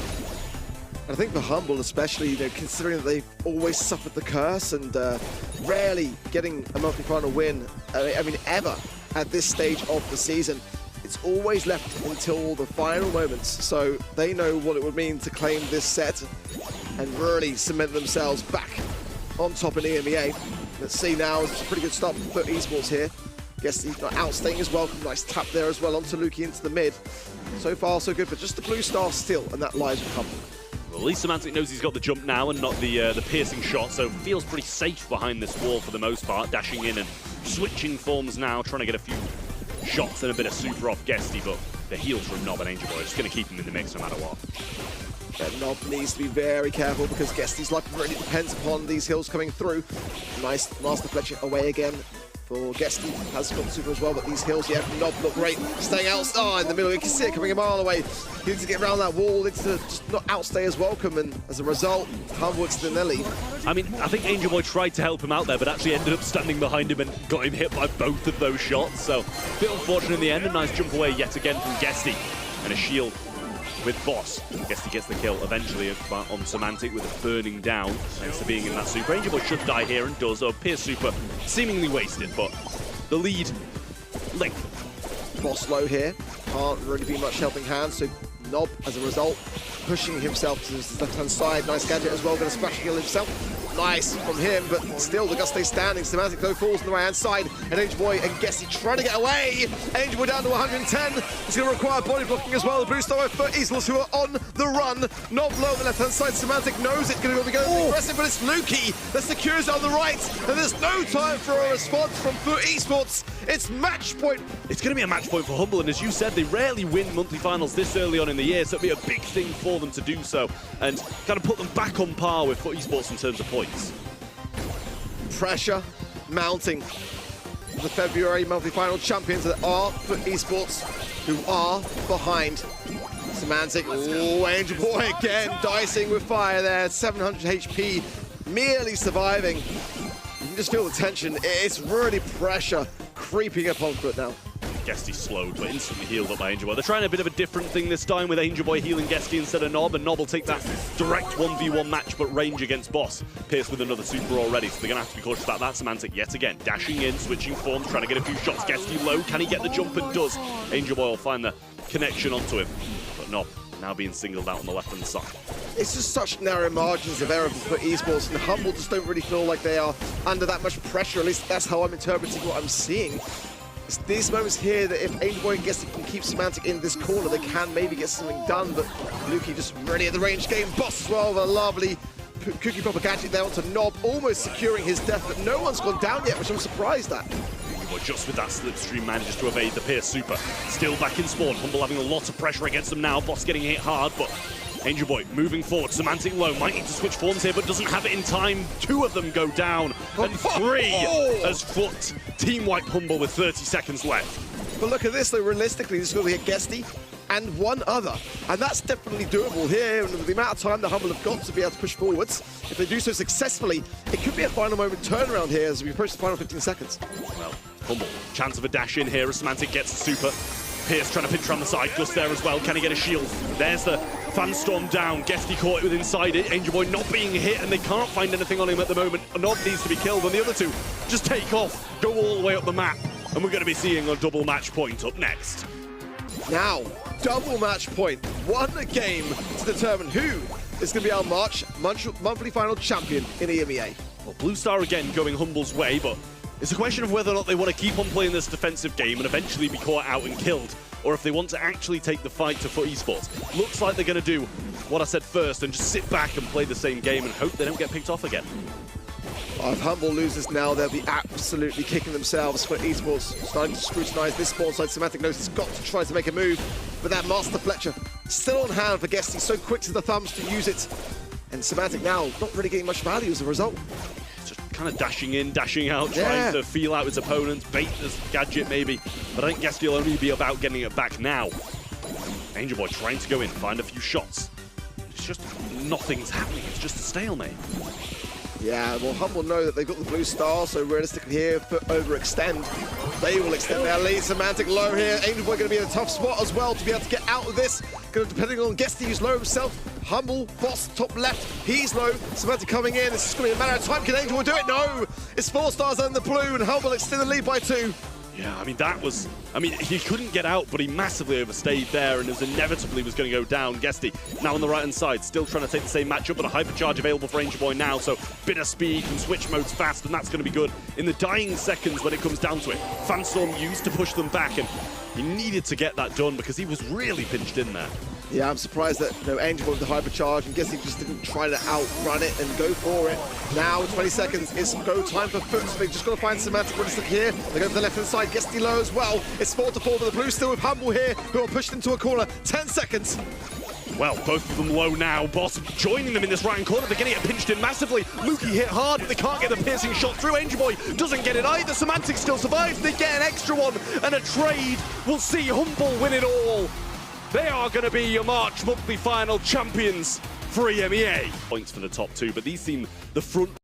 And I think for Humble especially, considering that they've always suffered the curse and rarely getting a multi-final win, I mean ever at this stage of the season, it's always left until the final moments. So they know what it would mean to claim this set and really cement themselves back on top in EMEA. Let's see now, it's a pretty good start for Fut Esports here. Guess he's not outstaying as well. Nice tap there as well onto Lukey into the mid. So far, so good, but just the blue star still, and that lies with Humble. Well, at least Semantic knows he's got the jump now and not the piercing shot, so feels pretty safe behind this wall for the most part, dashing in and switching forms now, trying to get a few shots and a bit of super off Guesty, but the heals from Nob and Angel Boy are just going to keep him in the mix no matter what. Yeah, Nob needs to be very careful because Guesty's luck really depends upon these heals coming through. Nice Master Fletcher away again for Guesty. Has got super as well, but these heals, yeah, from Nob look great. Staying out, in the middle, you can see it coming a mile away. He needs to get around that wall, needs to just not outstay his welcome, and as a result, Humble still in their lead. I mean, I think Angel Boy tried to help him out there, but actually ended up standing behind him and got him hit by both of those shots. So, a bit unfortunate in the end. A nice jump away yet again from Guesty. And a shield with Boss. Guess he gets the kill eventually on Semantic with a burning down, thanks to being in that super. Angel Boy should die here and does, though Pierce super seemingly wasted, but the lead length. Boss low here, can't really be much helping hand, so Nob, as a result, pushing himself to his left-hand side. Nice gadget as well, going to splash kill himself. Nice from him, but still the Gus stays standing. Semantic though falls on the right-hand side, and Angel Boy and Gessie trying to get away. Angel Boy down to 110. It's going to require body blocking as well. The Blue Star Fut Esports who are on the run. Nob low on the left-hand side. Semantic knows it's going to be going aggressive, but it's Lukey that secures on the right, and there's no time for a response from Fut Esports. It's match point. It's going to be a match point for Humble, and as you said, they rarely win monthly finals this early on in the year, so it'll be a big thing for them to do so, and kind of put them back on par with Fut Esports in terms of points. Pressure mounting. The February monthly final champions that are Fut Esports, who are behind. Semantic, Angel Boy again, dicing with fire there, 700 HP, merely surviving. You can just feel the tension. It's really pressure creeping upon Fut now. Gestie slowed, but instantly healed up by Angel Boy. They're trying a bit of a different thing this time with Angel Boy healing Gestie instead of Nob, and Nob will take that direct 1v1 match, but range against Boss. Pierce with another super already, so they're going to have to be cautious about that. Semantic yet again, dashing in, switching forms, trying to get a few shots. Gestie low, can he get the jump? And does. Angel Boy will find the connection onto him, but Nob now being singled out on the left-hand side. It's just such narrow margins of error for esports, and Humble just don't really feel like they are under that much pressure. At least that's how I'm interpreting what I'm seeing. It's these moments here that if Angel Boy and Gestie can keep Semantic in this corner, they can maybe get something done, but Lukey just really at the range game. Boss as well, with a lovely cookie popper gadget there onto Nob, almost securing his death, but no one's gone down yet, which I'm surprised at. But just with that slipstream manages to evade the Pierce super. Still back in spawn. Humble having a lot of pressure against them now. Boss getting hit hard, but Angel Boy moving forward. Semantic low. Might need to switch forms here, but doesn't have it in time. 2 of them go down, and 3 as Fut team wipe Humble with 30 seconds left. But look at this, though. Realistically, this is going to get Gestie and one other, and that's definitely doable here. And with the amount of time the Humble have got to be able to push forwards, if they do so successfully, it could be a final moment turnaround here as we approach the final 15 seconds. Well, Humble, chance of a dash in here as Semantic gets the super. Pierce trying to pinch around the side, Gus there as well. Can he get a shield? There's the fan storm down. Gestie caught it with inside it. Angel Boy not being hit, and they can't find anything on him at the moment. Nob needs to be killed, and the other 2 just take off, go all the way up the map, and we're going to be seeing a double match point up next. Now, double match point. One game to determine who is going to be our March monthly final champion in EMEA. Well, Blue Star again going Humble's way, but it's a question of whether or not they want to keep on playing this defensive game and eventually be caught out and killed, or if they want to actually take the fight to Fut Esports. Looks like they're going to do what I said first and just sit back and play the same game and hope they don't get picked off again. If Humble loses now, they'll be absolutely kicking themselves. Fut Esports starting to scrutinize this spawn side. Semantic knows he's got to try to make a move, but that Master Fletcher still on hand for Gestie, so quick to the thumbs to use it. And Semantic now not really getting much value as a result. Just kind of dashing in, dashing out, trying to feel out his opponents, bait this gadget maybe, but I think Gestie will only be about getting it back now. Angel Boy trying to go in, find a few shots. It's just nothing's happening, it's just a stalemate. Yeah, well, Humble know that they've got the Blue Star, so realistically here, Fut overextend. They will extend their lead. Semantic low here. Angel Boy going to be in a tough spot as well to be able to get out of this. Depending on Gestie, who's low himself. Humble, Boss, top left, he's low. Semantic coming in. This is going to be a matter of time. Can Angel Boy do it? No! It's 4 stars on the blue, and Humble extend the lead by 2. Yeah, I mean, that was... I mean, he couldn't get out, but he massively overstayed there, and as inevitably was going to go down. Gestie now on the right-hand side, still trying to take the same matchup, but a hypercharge available for Angel Boy now, so bit of speed, can switch modes fast, and that's going to be good in the dying seconds when it comes down to it. Fanstorm used to push them back, and he needed to get that done because he was really pinched in there. Yeah, I'm surprised that Angel Boy with the hypercharge, and Gestie just didn't try to outrun it and go for it. Now, 20 seconds, it's go time for Fut, so they've just got to find Semantic when it's look here. They go to the left-hand side, Gestie low as well. It's 4-4, but the blue still with Humble here, who are pushed into a corner. 10 seconds. Well, both of them low now. Boss joining them in this right-hand corner. They're getting it pinched in massively. Lukey hit hard, but they can't get the piercing shot through. Angel Boy doesn't get it either. Semantic still survives. They get an extra one, and a trade. We'll see Humble win it all. They are going to be your March monthly final champions for EMEA. Points for the top 2, but these seem the front